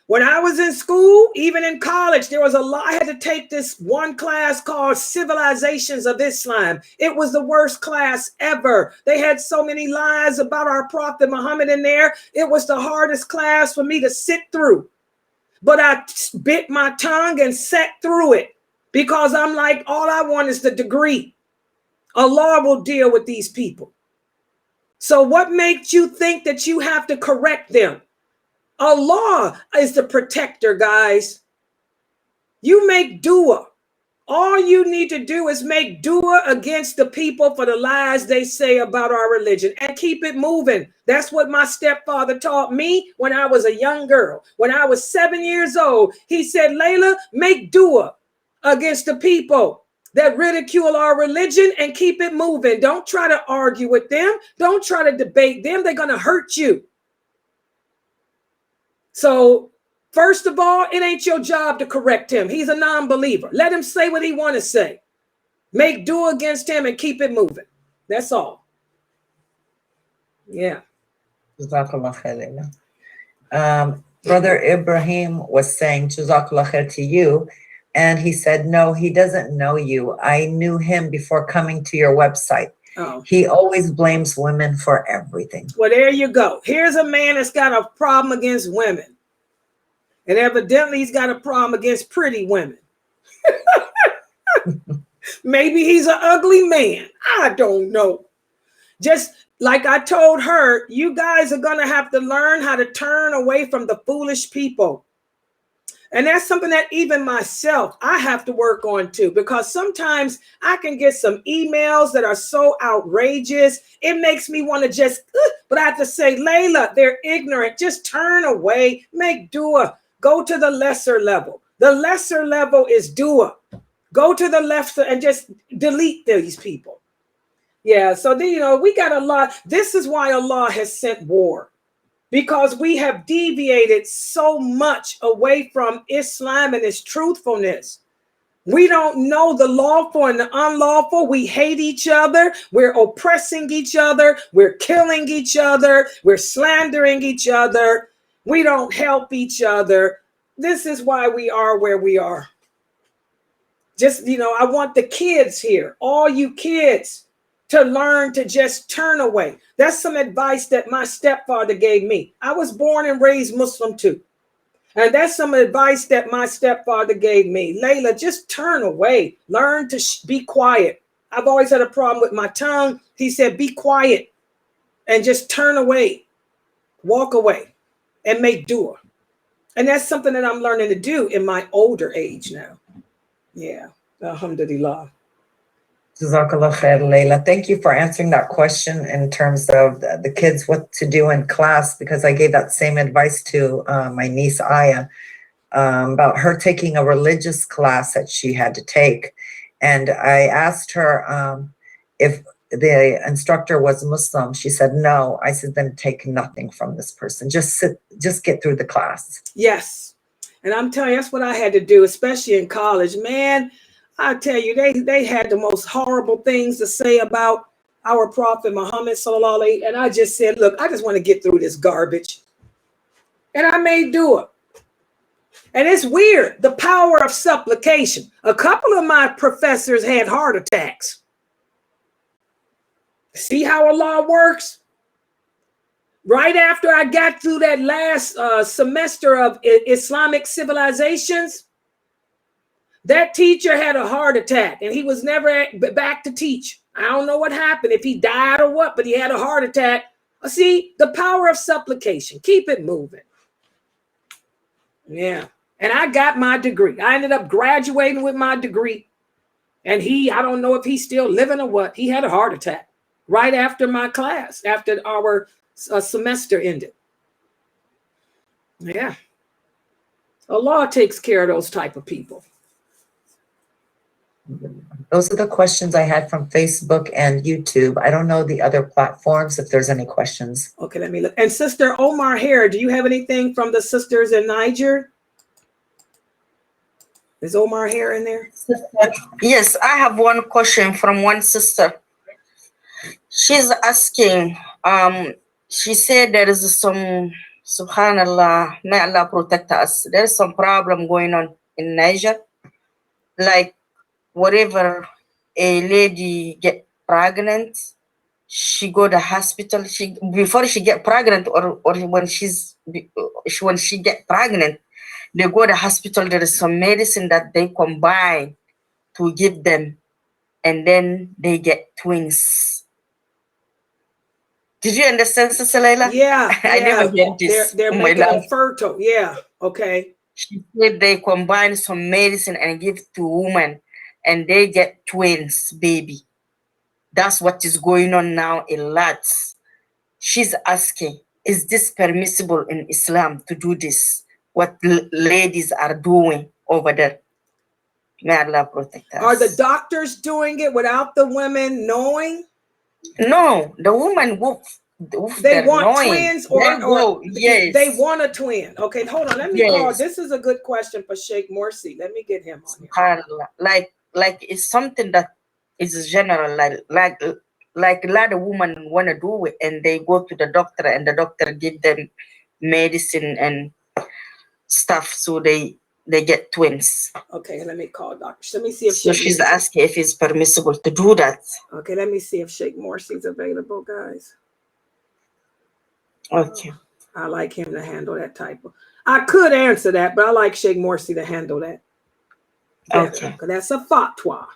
When I was in school, even in college, there was a lot. I had to take this one class called Civilizations of Islam. It was the worst class ever. They had so many lies about our Prophet Muhammad in there. It was the hardest class for me to sit through. But I bit my tongue and sat through it because I'm like, all I want is the degree. Allah will deal with these people. So what makes you think that you have to correct them? Allah is the protector, guys. You make dua. All you need to do is make dua against the people for the lies they say about our religion and keep it moving. That's what my stepfather taught me when I was a young girl. When I was 7 years old, he said, Laila, make dua against the people that ridicule our religion and keep it moving. Don't try to argue with them. Don't try to debate them. They're going to hurt you. So, first of all, it ain't your job to correct him. He's a non-believer. Let him say what he want to say. Make dua against him and keep it moving. That's all. Yeah. Jazakallah khair. Brother Ibrahim was saying Jazakallah khair to you. And he said, no, he doesn't know you. I knew him before coming to your website. Oh. He always blames women for everything. Well, there you go. Here's a man that's got a problem against women. And evidently he's got a problem against pretty women. Maybe he's an ugly man. I don't know. Just like I told her, you guys are going to have to learn how to turn away from the foolish people. And that's something that even myself, I have to work on too, because sometimes I can get some emails that are so outrageous. It makes me want to just, but I have to say, Laila, they're ignorant. Just turn away, make dua, go to the lesser level. The lesser level is dua. Go to the left and just delete these people. Yeah, so you know, we got a lot. This is why Allah has sent war. because we have deviated so much away from Islam and its truthfulness. We don't know the lawful and the unlawful. We hate each other. We're oppressing each other. We're killing each other. We're slandering each other. We don't help each other. This is why we are where we are. Just, I want the kids here, all you kids, to learn to just turn away. That's some advice that my stepfather gave me. I was born and raised Muslim too. And that's some advice that my stepfather gave me. Laila, just turn away. Learn to be quiet. I've always had a problem with my tongue. He said, be quiet and just turn away. Walk away and make dua. And that's something that I'm learning to do in my older age now. Yeah, alhamdulillah. Jazakallah khair, Laila. Thank you for answering that question in terms of the kids, what to do in class, because I gave that same advice to my niece, Aya, about her taking a religious class that she had to take. And I asked her if the instructor was Muslim. She said, no. I said, then take nothing from this person. Just get through the class. Yes. And I'm telling you, that's what I had to do, especially in college. Man, I tell you, they had the most horrible things to say about our Prophet Muhammad sallallahu alaihi wasallam. And I just said, look, I just want to get through this garbage. And I made dua. And it's weird, the power of supplication. A couple of my professors had heart attacks. See how Allah works? Right after I got through that last semester of Islamic civilizations, that teacher had a heart attack and he was never back to teach. I don't know what happened, if he died or what, but he had a heart attack. See, the power of supplication. Keep it moving. Yeah. And I got my degree. I ended up graduating with my degree. And I don't know if he's still living or what. He had a heart attack right after my class, after our semester ended. Yeah. Allah takes care of those type of people. Those are the questions I had from Facebook and YouTube. I don't know the other platforms if there's any questions. Okay, let me look. And Sister Omar here, do you have anything from the sisters in Niger? Is Omar here in there? Yes, I have one question from one sister. She's asking, she said there is some, subhanallah, may Allah protect us. There's some problem going on in Niger. Like, whatever a lady get pregnant, she go to hospital. Before she get pregnant or when she get pregnant, they go to hospital. There is some medicine that they combine to give them, and then they get twins. Did you understand, Sis Laila? Yeah, I never heard this. They're making them fertile. Yeah, okay. She said they combine some medicine and give to women, and they get twins, baby. That's what is going on now a lot. She's asking, is this permissible in Islam to do this? What ladies are doing over there? May Allah protect us. Are the doctors doing it without the women knowing? No, the woman they want twins, or yes, they want a twin. Okay, hold on. Let me call. This is a good question for Sheikh Morsi. Let me get him on here. Like it's something that is general, like a lot of women want to do it, and they go to the doctor, and the doctor give them medicine and stuff, so they get twins. Okay, let me call doctor. Let me see if she's asking if it's permissible to do that. Okay, let me see if Sheikh Morsi is available, guys. Okay. I like him to handle that type of. I could answer that, but I like Sheikh Morsi to handle that. Okay. Because that's a fatwa.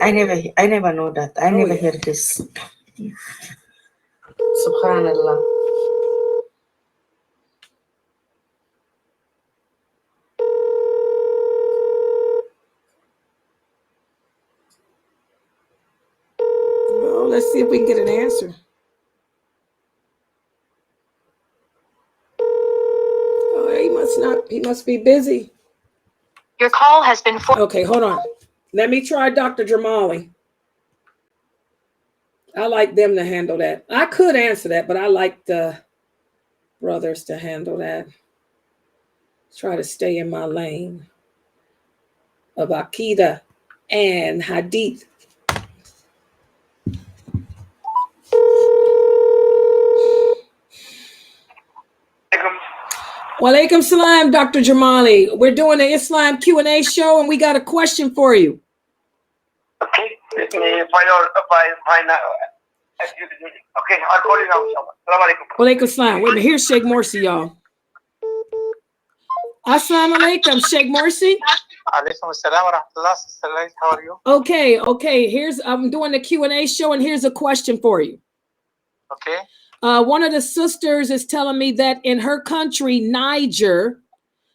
I never know that. I never heard this. Subhanallah. Well, let's see if we can get an answer. Oh, he must be busy. Your call has been Okay, hold on. Let me try Dr. Jamali. I like them to handle that. I could answer that, but I like the brothers to handle that. Try to stay in my lane of Aqidah and Hadith. Walaikum salam, Dr. Jamali. We're doing the Islam Q&A show, and we got a question for you. Okay, let me find out. Okay, I'll call you now. Assalamu alaikum. Walaikum salam. Wait a minute, here's Sheikh Morsi, y'all. Assalamu alaikum, Sheikh Morsi. Alaikum assalam wa rahmatullah. Sister Laila, how are you? Okay. I'm doing the Q&A show, and here's a question for you. Okay. One of the sisters is telling me that in her country, Niger,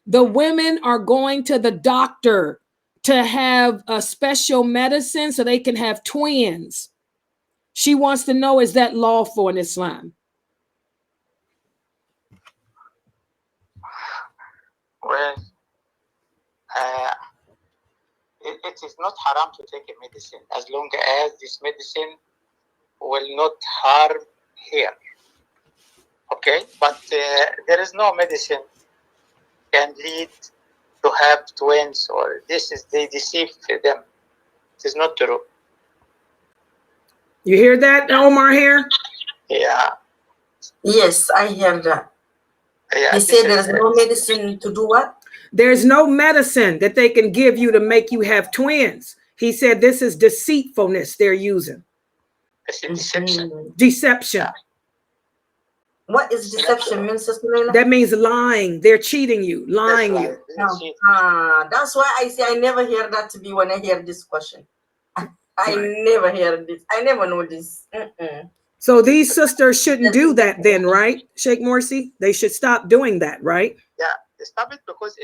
the women are going to the doctor to have a special medicine so they can have twins. She wants to know, is that lawful in Islam? Well, it is not haram to take a medicine as long as this medicine will not harm hair. Okay, but there is no medicine can lead to have twins, or they deceive them. It is not true. You hear that, Omar here? Yeah. Yes, I hear that. Yeah, They say there's no medicine to do what? There's no medicine that they can give you to make you have twins. He said this is deceitfulness they're using. It's a deception. Deception. Yeah. What is deception mean, Sister Laila? That means lying. They're cheating you, lying That's you. right. That's why I say I never hear that to be when I hear this question. I never hear this. I never know this. So these sisters shouldn't do that then, right, Sheikh Morsi? They should stop doing that, right? Yeah, stop it because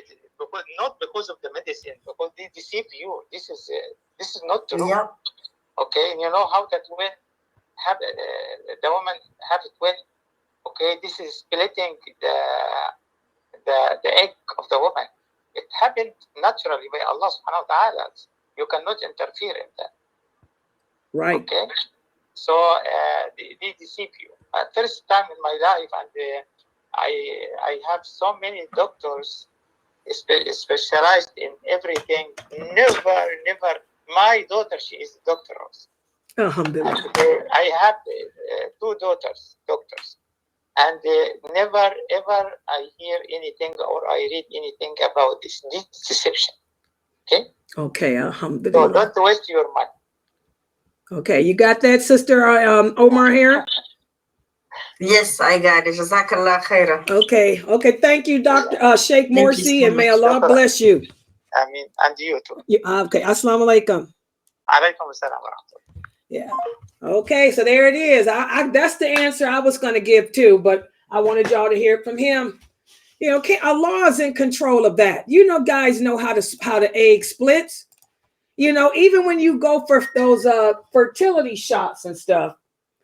not because of the medicine, because they deceive you. This is not true. Yep. Okay, and you know how that when have the woman have it when, okay, this is splitting the egg of the woman. It happened naturally by Allah subhanahu wa ta'ala. You cannot interfere in that. Right. Okay. So they deceive you. First time in my life, and I have so many doctors specialized in everything. Never. My daughter, she is a doctor. Alhamdulillah. I have two daughters, doctors, and never ever I hear anything or I read anything about this deception. Okay. Okay. Alhamdulillah. So don't waste your money. Okay, you got that, Sister Omar here? Yes, I got it. Jazakallah khaira. Okay. Thank you, Dr. Sheikh Morsi, so and may much. Allah bless you. I mean, and you too. Okay, As-salamu alaikum. Alaykum assalam wa rahmatullah. Yeah. Okay, so there it is. I that's the answer I was going to give too, but I wanted y'all to hear it from him. You know, Allah is in control of that. You know, guys know how the egg splits. You know, even when you go for those fertility shots and stuff,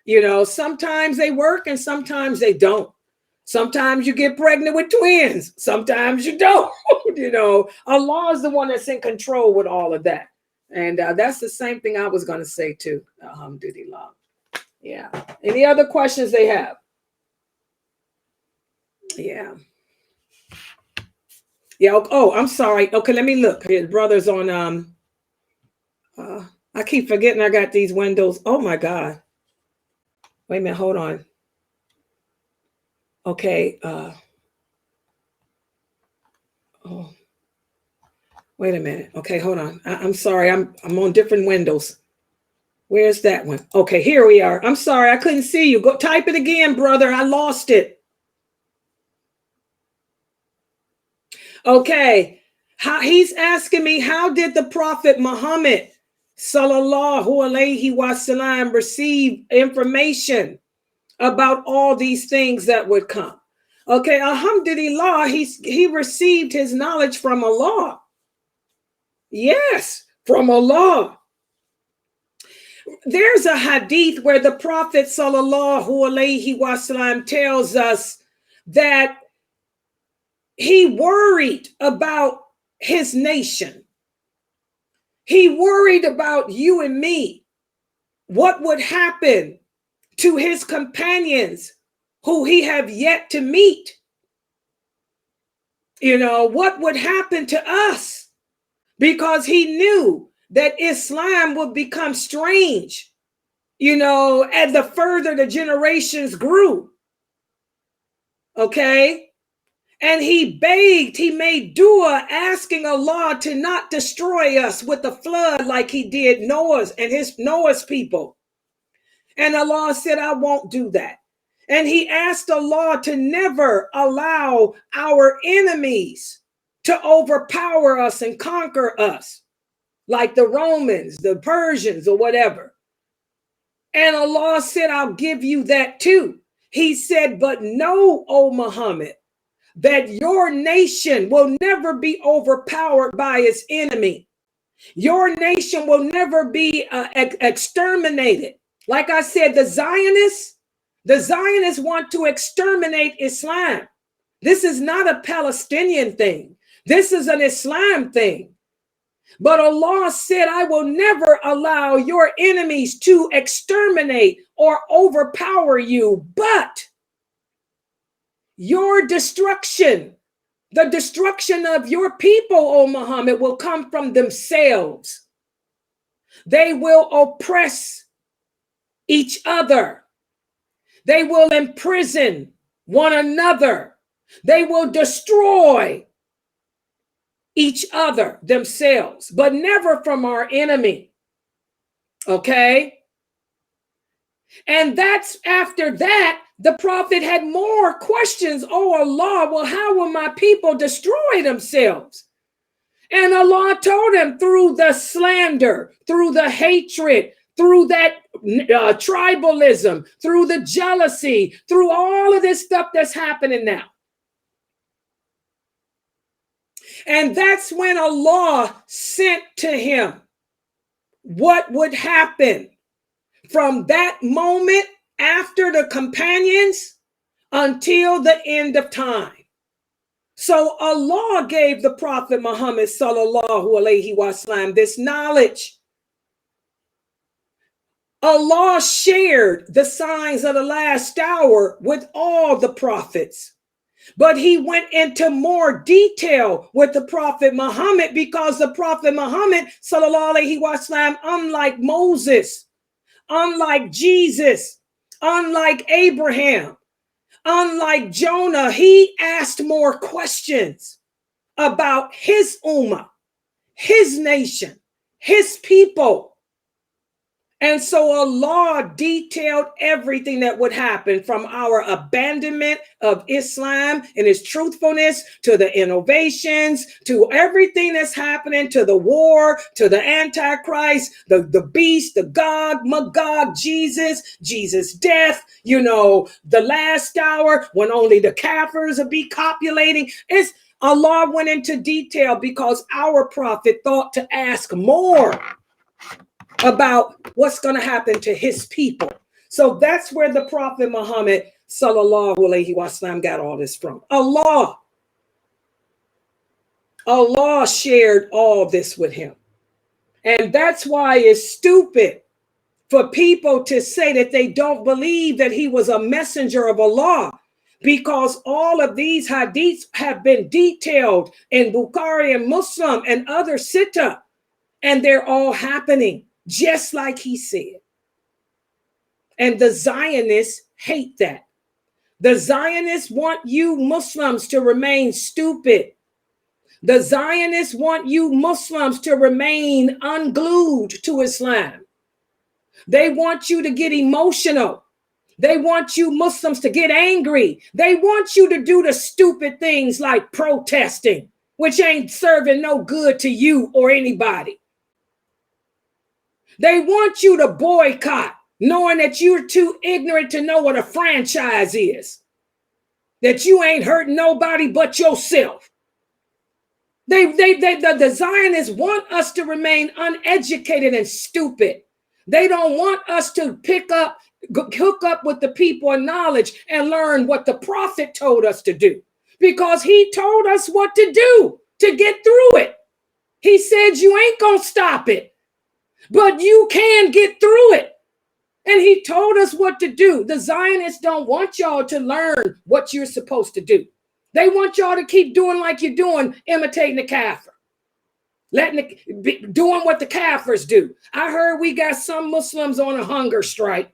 you know, sometimes they work and sometimes they don't. Sometimes you get pregnant with twins. Sometimes you don't. You know, Allah is the one that's in control with all of that. And that's the same thing I was going to say too. Alhamdulillah. Yeah. Any other questions they have? Yeah. Yeah. Oh, I'm sorry. Okay, let me look. His brother's on I keep forgetting I got these windows. Oh my God. Wait a minute, hold on. Okay. Oh, wait a minute. Okay, hold on. I'm sorry. I'm on different windows. Where's that one? Okay, here we are. I'm sorry, I couldn't see you. Go type it again, brother. I lost it. Okay. He's asking me, how did the Prophet Muhammad sallallahu alayhi wasallam receive information about all these things that would come? Okay, alhamdulillah, he received his knowledge from Allah. Yes, from Allah. There's a hadith where the Prophet sallallahu alayhi wasallam tells us that he worried about his nation. He worried about you and me. What would happen to his companions who he have yet to meet, you know, what would happen to us? Because he knew that Islam would become strange, you know, as the further the generations grew. Okay. And he begged, he made dua, asking Allah to not destroy us with a flood like he did Noah's people. And Allah said, I won't do that. And he asked Allah to never allow our enemies to overpower us and conquer us, like the Romans, the Persians, or whatever. And Allah said, I'll give you that too. He said, but know, O Muhammad, that your nation will never be overpowered by its enemy. Your nation will never be exterminated. Like I said, the Zionists want to exterminate Islam. This is not a Palestinian thing. This is an Islam thing. But Allah said, I will never allow your enemies to exterminate or overpower you, but your destruction, the destruction of your people, O Muhammad, will come from themselves. They will oppress each other. They will imprison one another. They will destroy each other themselves, but never from our enemy. Okay? And that's after that, the prophet had more questions. Oh Allah, well, how will my people destroy themselves? And Allah told him through the slander, through the hatred, through that tribalism, through the jealousy, through all of this stuff that's happening now. And that's when Allah sent to him what would happen from that moment after the companions until the end of time. So Allah gave the Prophet Muhammad sallallahu alaihi wasallam this knowledge. Allah shared the signs of the last hour with all the prophets. But he went into more detail with the Prophet Muhammad because the Prophet Muhammad sallallahu alaihi wasallam, unlike Moses, unlike Jesus, unlike Abraham, unlike Jonah, he asked more questions about his ummah, his nation, his people. And so Allah detailed everything that would happen, from our abandonment of Islam and its truthfulness, to the innovations, to everything that's happening, to the war, to the Antichrist, the beast, the Gog, Magog, Jesus' death, you know, the last hour when only the kafirs will be copulating. Allah went into detail because our prophet thought to ask more about what's going to happen to his people. So that's where the Prophet Muhammad sallallahu alaihi wasallam got all this from. Allah shared all this with him. And that's why it's stupid for people to say that they don't believe that he was a messenger of Allah, because all of these hadiths have been detailed in Bukhari and Muslim and other sitta, and they're all happening just like he said. And the Zionists hate that. The Zionists want you Muslims to remain stupid. The Zionists want you Muslims to remain unglued to Islam. They want you to get emotional. They want you Muslims to get angry. They want you to do the stupid things like protesting, which ain't serving no good to you or anybody. They want you to boycott, knowing that you're too ignorant to know what a franchise is, that you ain't hurting nobody but yourself. The Zionists want us to remain uneducated and stupid. They don't want us to hook up with the people of knowledge and learn what the prophet told us to do, because he told us what to do to get through it. He said, you ain't gonna stop it, but you can get through it. And he told us what to do. The Zionists don't want y'all to learn what you're supposed to do. They want y'all to keep doing like you're doing, imitating the kafir. Doing what the kafirs do. I heard we got some Muslims on a hunger strike.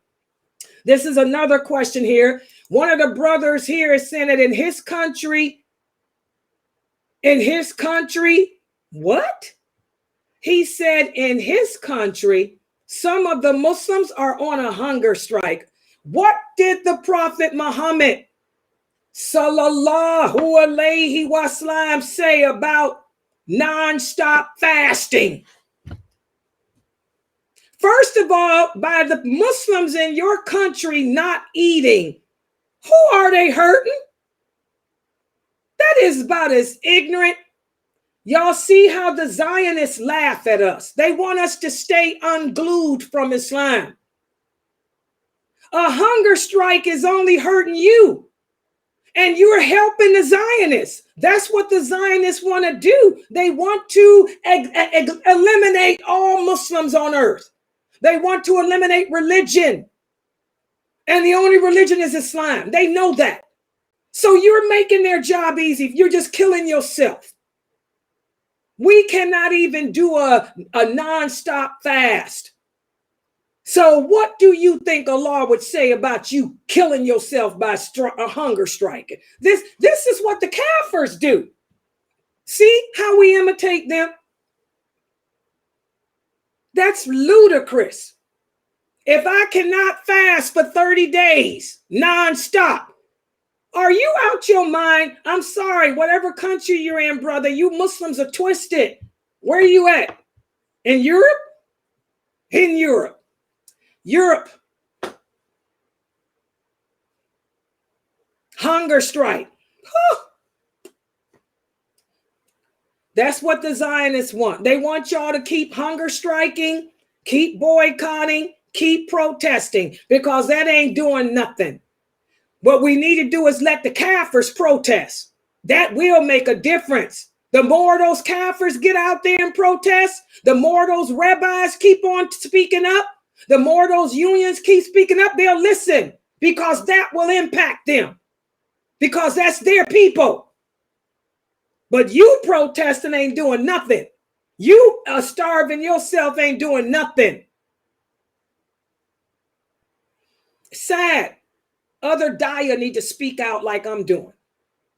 This is another question here. One of the brothers here is saying that in his country, what? He said in his country, some of the Muslims are on a hunger strike. What did the Prophet Muhammad sallallahu alayhi wasallam say about non-stop fasting? First of all, by the Muslims in your country not eating, who are they hurting? That is about as ignorant. Y'all see how the Zionists laugh at us. They want us to stay unglued from Islam. A hunger strike is only hurting you. And you're helping the Zionists. That's what the Zionists want to do. They want to eliminate all Muslims on earth. They want to eliminate religion. And the only religion is Islam. They know that. So you're making their job easy. You're just killing yourself. We cannot even do a non-stop fast. So what do you think Allah would say about you killing yourself by a hunger strike? This is what the kafirs do. See how we imitate them? That's ludicrous. If I cannot fast for 30 days non-stop, are you out your mind? I'm sorry, whatever country you're in, brother, you Muslims are twisted. Where are you at? In Europe? In Europe. Europe. Hunger strike. That's what the Zionists want. They want y'all to keep hunger striking, keep boycotting, keep protesting, because that ain't doing nothing. What we need to do is let the kafirs protest. That will make a difference. The more those kafirs get out there and protest, the more those rabbis keep on speaking up, the more those unions keep speaking up, they'll listen, because that will impact them, because that's their people. But you protesting ain't doing nothing. You are starving yourself, ain't doing nothing. Sad. Other daya need to speak out like I'm doing.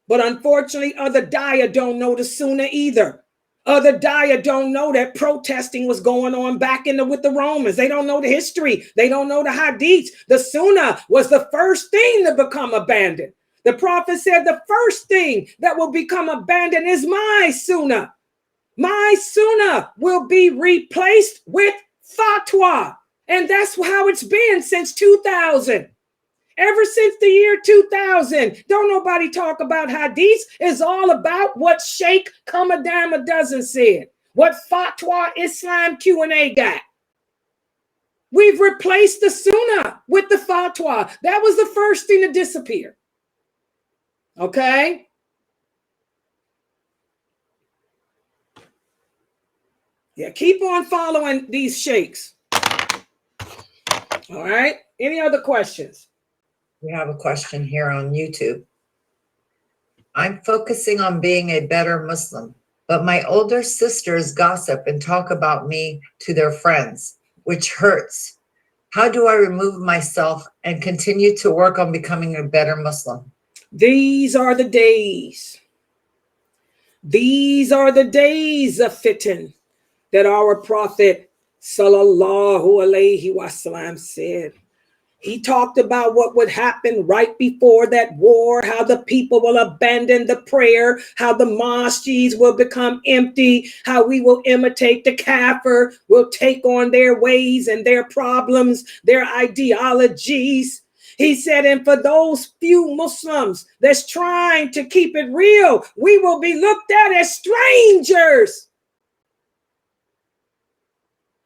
But unfortunately, other daya don't know the Sunnah either. Other daya don't know that protesting was going on back with the Romans. They don't know the history. They don't know the hadiths. The Sunnah was the first thing to become abandoned. The Prophet said the first thing that will become abandoned is my Sunnah. My Sunnah will be replaced with fatwa. And that's how it's been since 2000. Ever since the year 2000, don't nobody talk about hadiths. It's all about what Sheikh Come-a-Dime a Dozen said, what fatwa Islam Q&A got. We've replaced the Sunnah with the fatwa. That was the first thing to disappear. Okay? Yeah, keep on following these sheikhs. All right? Any other questions? We have a question here on YouTube. I'm focusing on being a better Muslim, but my older sisters gossip and talk about me to their friends, which hurts. How do I remove myself and continue to work on becoming a better Muslim? These are the days. These are the days of fitan that our Prophet sallallahu alayhi wasallam said. He talked about what would happen right before that war, how the people will abandon the prayer, how the mosques will become empty, how we will imitate the kafir, will take on their ways and their problems, their ideologies. He said, and for those few Muslims that's trying to keep it real, we will be looked at as strangers.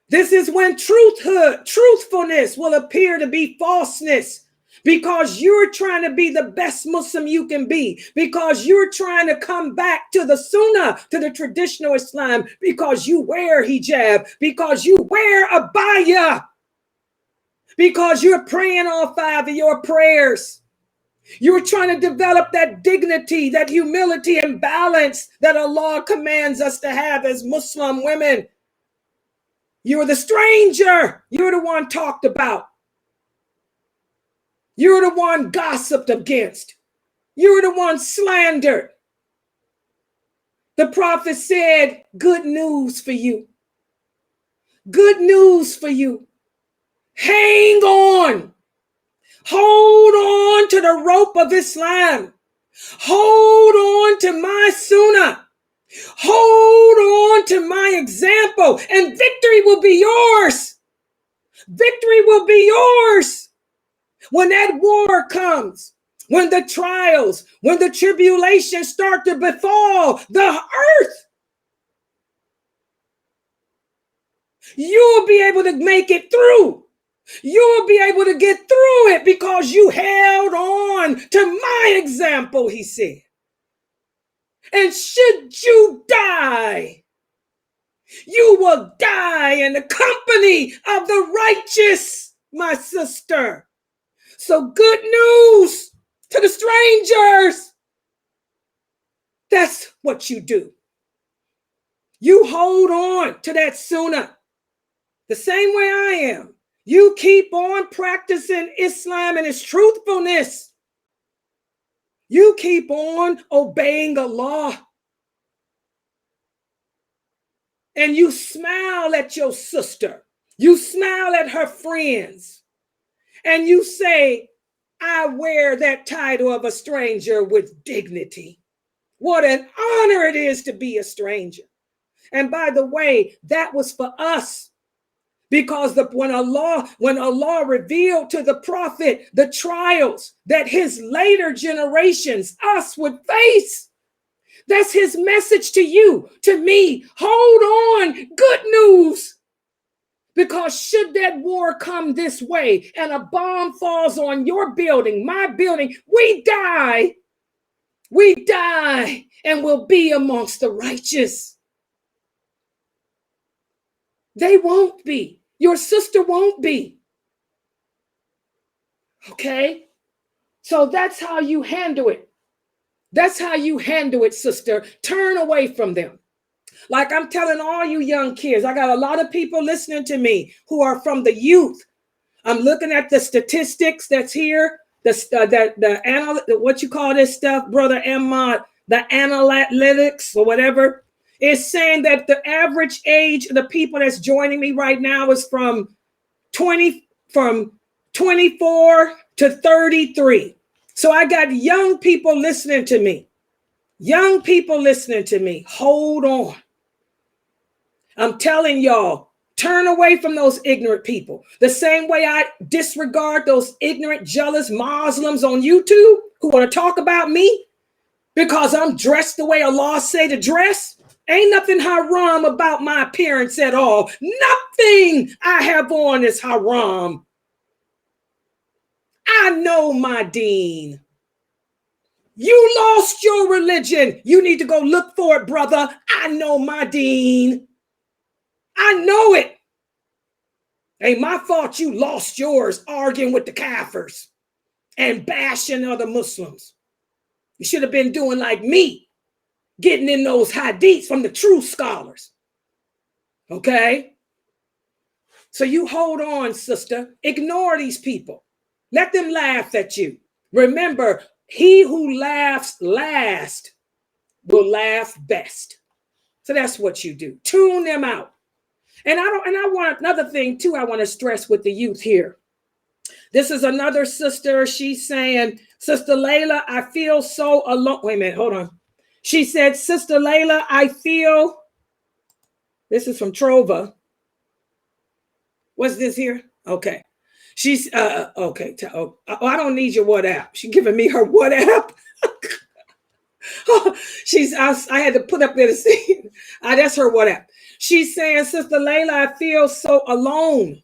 This is when truthfulness will appear to be falseness, because you're trying to be the best Muslim you can be, because you're trying to come back to the Sunnah, to the traditional Islam, because you wear hijab, because you wear abaya. because you're praying all 5 of your prayers. You're trying to develop that dignity, that humility and balance that Allah commands us to have as Muslim women. You're the stranger. You're the one talked about. You're the one gossiped against. You're the one slandered. The Prophet said, good news for you. Good news for you. Hang on. Hold on to the rope of Islam. Hold on to my Sunnah. Hold on to my example, and victory will be yours. Victory will be yours. When that war comes, when the trials, when the tribulations start to befall the earth, you'll be able to make it through. You'll be able to get through it because you held on to my example, he said. And should you die, you will die in the company of the righteous, my sister. So good news to the strangers. That's what you do. You hold on to that Sunnah the same way I am. You keep on practicing Islam and its truthfulness. You keep on obeying Allah. And you smile at your sister. You smile at her friends. And you say, I wear that title of a stranger with dignity. What an honor it is to be a stranger. And by the way, that was for us. Because when Allah revealed to the prophet the trials that his later generations, us, would face, that's his message to you, to me. Hold on, good news. Because should that war come this way and a bomb falls on your building, my building, we die and will be amongst the righteous. They won't be. Your sister won't be. Okay? So that's how you handle it. That's how you handle it, sister. Turn away from them. Like I'm telling all you young kids, I got a lot of people listening to me who are from the youth. I'm looking at the statistics that's here, what you call this stuff, Brother Ahmad, the analytics or whatever. It's saying that the average age of the people that's joining me right now is from 24 to 33. So I got young people listening to me. Young people listening to me. Hold on. I'm telling y'all, turn away from those ignorant people. The same way I disregard those ignorant, jealous Muslims on YouTube who want to talk about me because I'm dressed the way Allah say to dress. Ain't nothing haram about my appearance at all. Nothing I have on is haram. I know my deen. You lost your religion. You need to go look for it, brother. I know my deen. I know it. Ain't my fault you lost yours arguing with the kafirs and bashing other Muslims. You should have been doing like me, getting in those hadiths from the true scholars. Okay? So you hold on, sister. Ignore these people. Let them laugh at you. Remember, he who laughs last will laugh best. So that's what you do. Tune them out. And I want another thing too, I want to stress with the youth here. This is another sister. She's saying, Sister Laila, I feel so alone. Wait a minute, hold on. She said, Sister Laila, I feel, this is from Trova. What's this here? Okay. She's, okay. I don't need your WhatsApp. She's giving me her WhatsApp. I had to put up there to see. That's her WhatsApp. She's saying, Sister Laila, I feel so alone.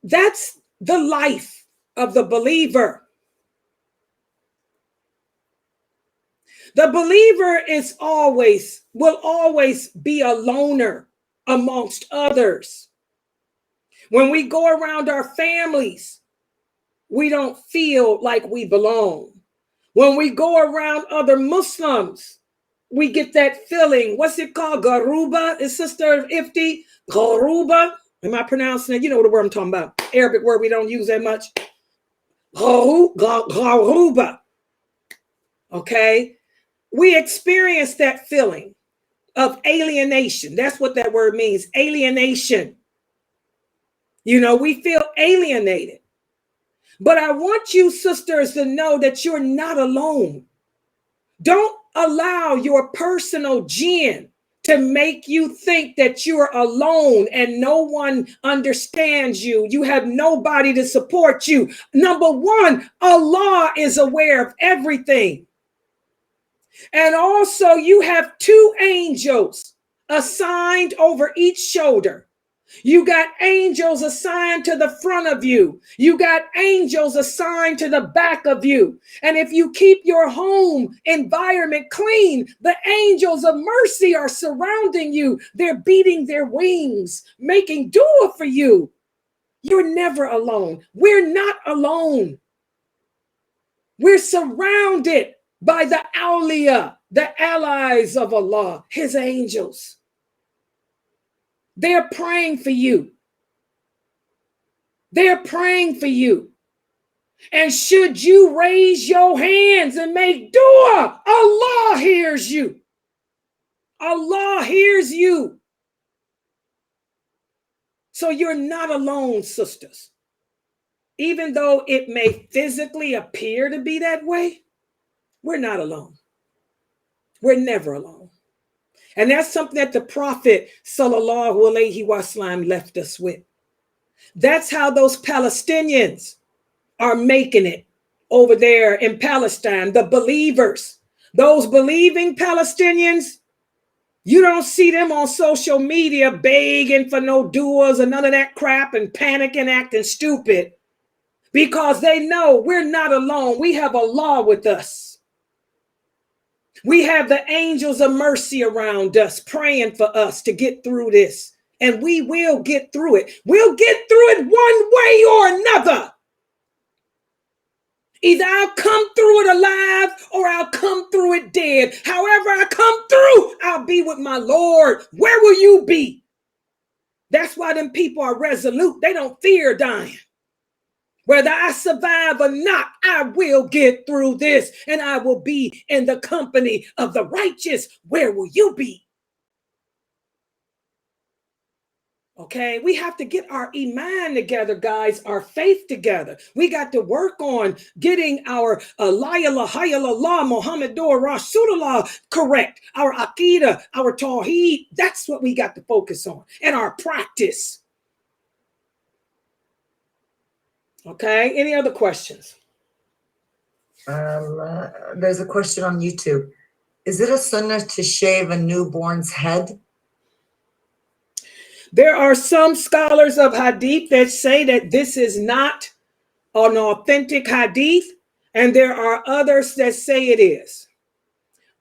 That's the life of the believer. The believer will always be a loner amongst others. When we go around our families, we don't feel like we belong. When we go around other Muslims, we get that feeling. What's it called? Garuba? Is Sister Ifti? Garuba? Am I pronouncing it? You know the word I'm talking about. Arabic word we don't use that much. Garuba. Okay? We experience that feeling of alienation. That's what that word means. Alienation. You know, we feel alienated. But I want you, sisters, to know that you're not alone. Don't allow your personal jinn to make you think that you're alone and no one understands you. You have nobody to support you. Number one, Allah is aware of everything. And also you have two angels assigned over each shoulder. You got angels assigned to the front of you. You got angels assigned to the back of you. And if you keep your home environment clean, the angels of mercy are surrounding you. They're beating their wings, making dua for you. You're never alone. We're not alone. We're surrounded by the awliya, the allies of Allah, his angels. They're praying for you. They're praying for you. And should you raise your hands and make dua, Allah hears you. Allah hears you. So you're not alone, sisters. Even though it may physically appear to be that way, we're not alone. We're never alone. And that's something that the Prophet sallallahu alaihi wasallam left us with. That's how those Palestinians are making it over there in Palestine, the believers. Those believing Palestinians, you don't see them on social media begging for no duas or none of that crap and panicking, acting stupid, because they know we're not alone. We have Allah with us. We have the angels of mercy around us, praying for us to get through this. And we will get through it. We'll get through it one way or another. Either I'll come through it alive or I'll come through it dead. However I come through, I'll be with my Lord. Where will you be? That's why them people are resolute. They don't fear dying. Whether I survive or not, I will get through this and I will be in the company of the righteous. Where will you be? Okay, we have to get our iman together, guys, our faith together. We got to work on getting our La ilaha illallah Muhammadur Rasulullah correct, our aqidah, our tawheed. That's what we got to focus on, and our practice. Okay, any other questions? There's a question on YouTube. Is it a sunnah to shave a newborn's head? There are some scholars of hadith that say that this is not an authentic hadith, and there are others that say it is.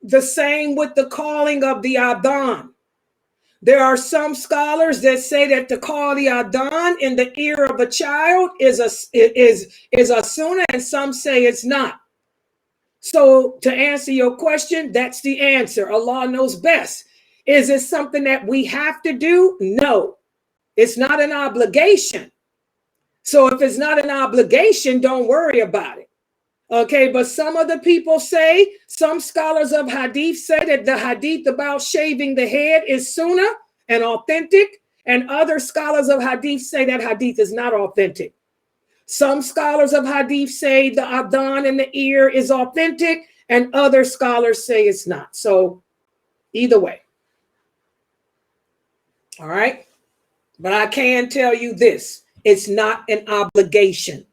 The same with the calling of the adhan. There are some scholars that say that to call the adhan in the ear of a child is a sunnah, and some say it's not. So to answer your question, that's the answer. Allah knows best. Is it something that we have to do? No, it's not an obligation. So if it's not an obligation, don't worry about it. Okay, but some other people say, some scholars of hadith say that the hadith about shaving the head is sunnah and authentic, and other scholars of hadith say that hadith is not authentic. Some scholars of hadith say the adhan in the ear is authentic, and other scholars say it's not. So either way. All right, but I can tell you this, it's not an obligation.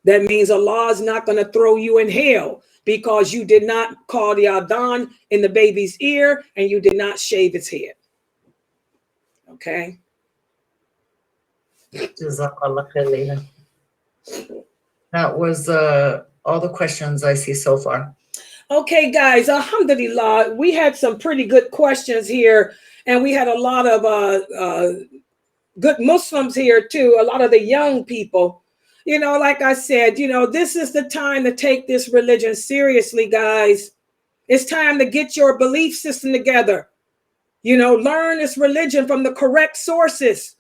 That means Allah is not going to throw you in hell because you did not call the adhan in the baby's ear and you did not shave its head. Okay. That was all the questions I see so far. Okay, guys, alhamdulillah, we had some pretty good questions here, and we had a lot of good Muslims here too, a lot of the young people. You know, like I said, you know, this is the time to take this religion seriously, guys. It's time to get your belief system together. You know, learn this religion from the correct sources.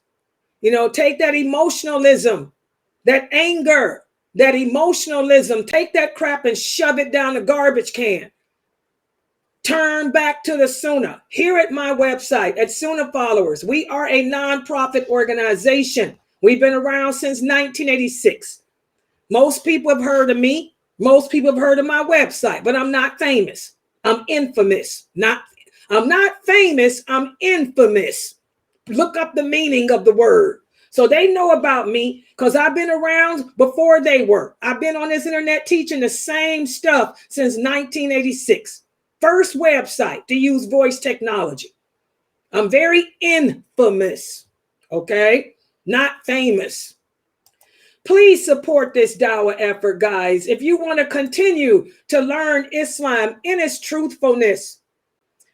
You know, take that emotionalism, that anger, that emotionalism, take that crap and shove it down the garbage can. Turn back to the Sunnah. Here at my website at Sunnahfollowers, we are a nonprofit organization. We've been around since 1986. Most people have heard of me. Most people have heard of my website, but I'm not famous. I'm infamous. I'm not famous. I'm infamous. Look up the meaning of the word. So they know about me because I've been around before they were. I've been on this internet teaching the same stuff since 1986. First website to use voice technology. I'm very infamous, okay? Not famous. Please support this dawah effort, guys. If you want to continue to learn Islam in its truthfulness,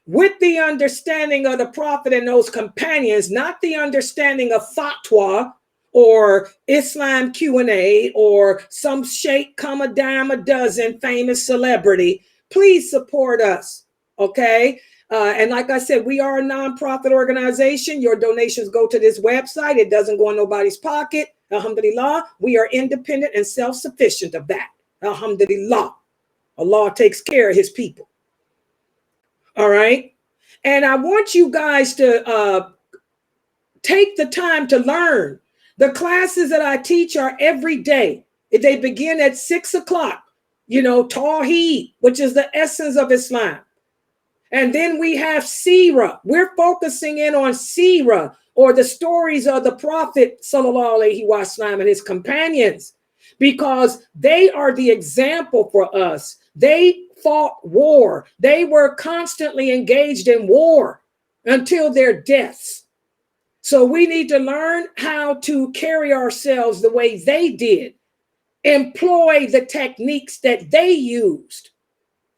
with the understanding of the Prophet and those companions, not the understanding of fatwa or Islam Q&A or some sheikh come a dime a dozen famous celebrity, please support us, okay? And like I said, we are a nonprofit organization. Your donations go to this website. It doesn't go in nobody's pocket. Alhamdulillah, we are independent and self-sufficient of that. Alhamdulillah. Allah takes care of his people. All right. And I want you guys to take the time to learn. The classes that I teach are every day. They begin at 6 o'clock, you know, Tawheed, which is the essence of Islam. And then we have Seerah. We're focusing in on Seerah, or the stories of the Prophet sallallahu alaihi wasallam and his companions, because they are the example for us. They fought war. They were constantly engaged in war until their deaths. So we need to learn how to carry ourselves the way they did, employ the techniques that they used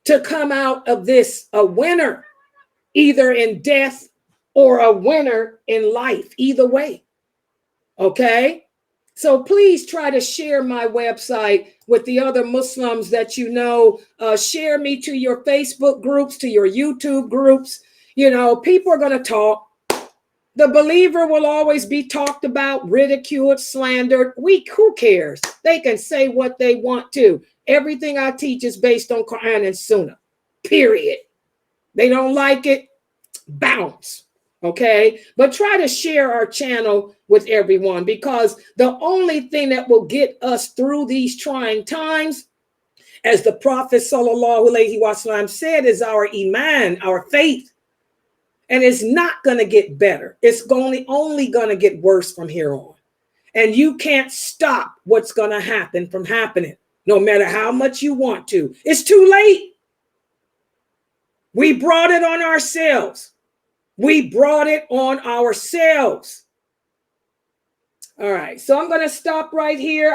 to come out of this a winner, either in death or a winner in life, either way. Okay? So please try to share my website with the other Muslims that you know. Share me to your Facebook groups, to your YouTube groups. You know, people are going to talk. The believer will always be talked about, ridiculed, slandered. Who cares? They can say what they want to. Everything I teach is based on Quran and Sunnah, period. They don't like it, bounce. Okay, but try to share our channel with everyone, because the only thing that will get us through these trying times, as the Prophet sallallahu alaihi wasallam said, is our iman, our faith. And it's not going to get better. It's only going to get worse from here on. And you can't stop what's going to happen from happening, no matter how much you want to. It's too late. We brought it on ourselves. We brought it on ourselves. All right, so I'm going to stop right here.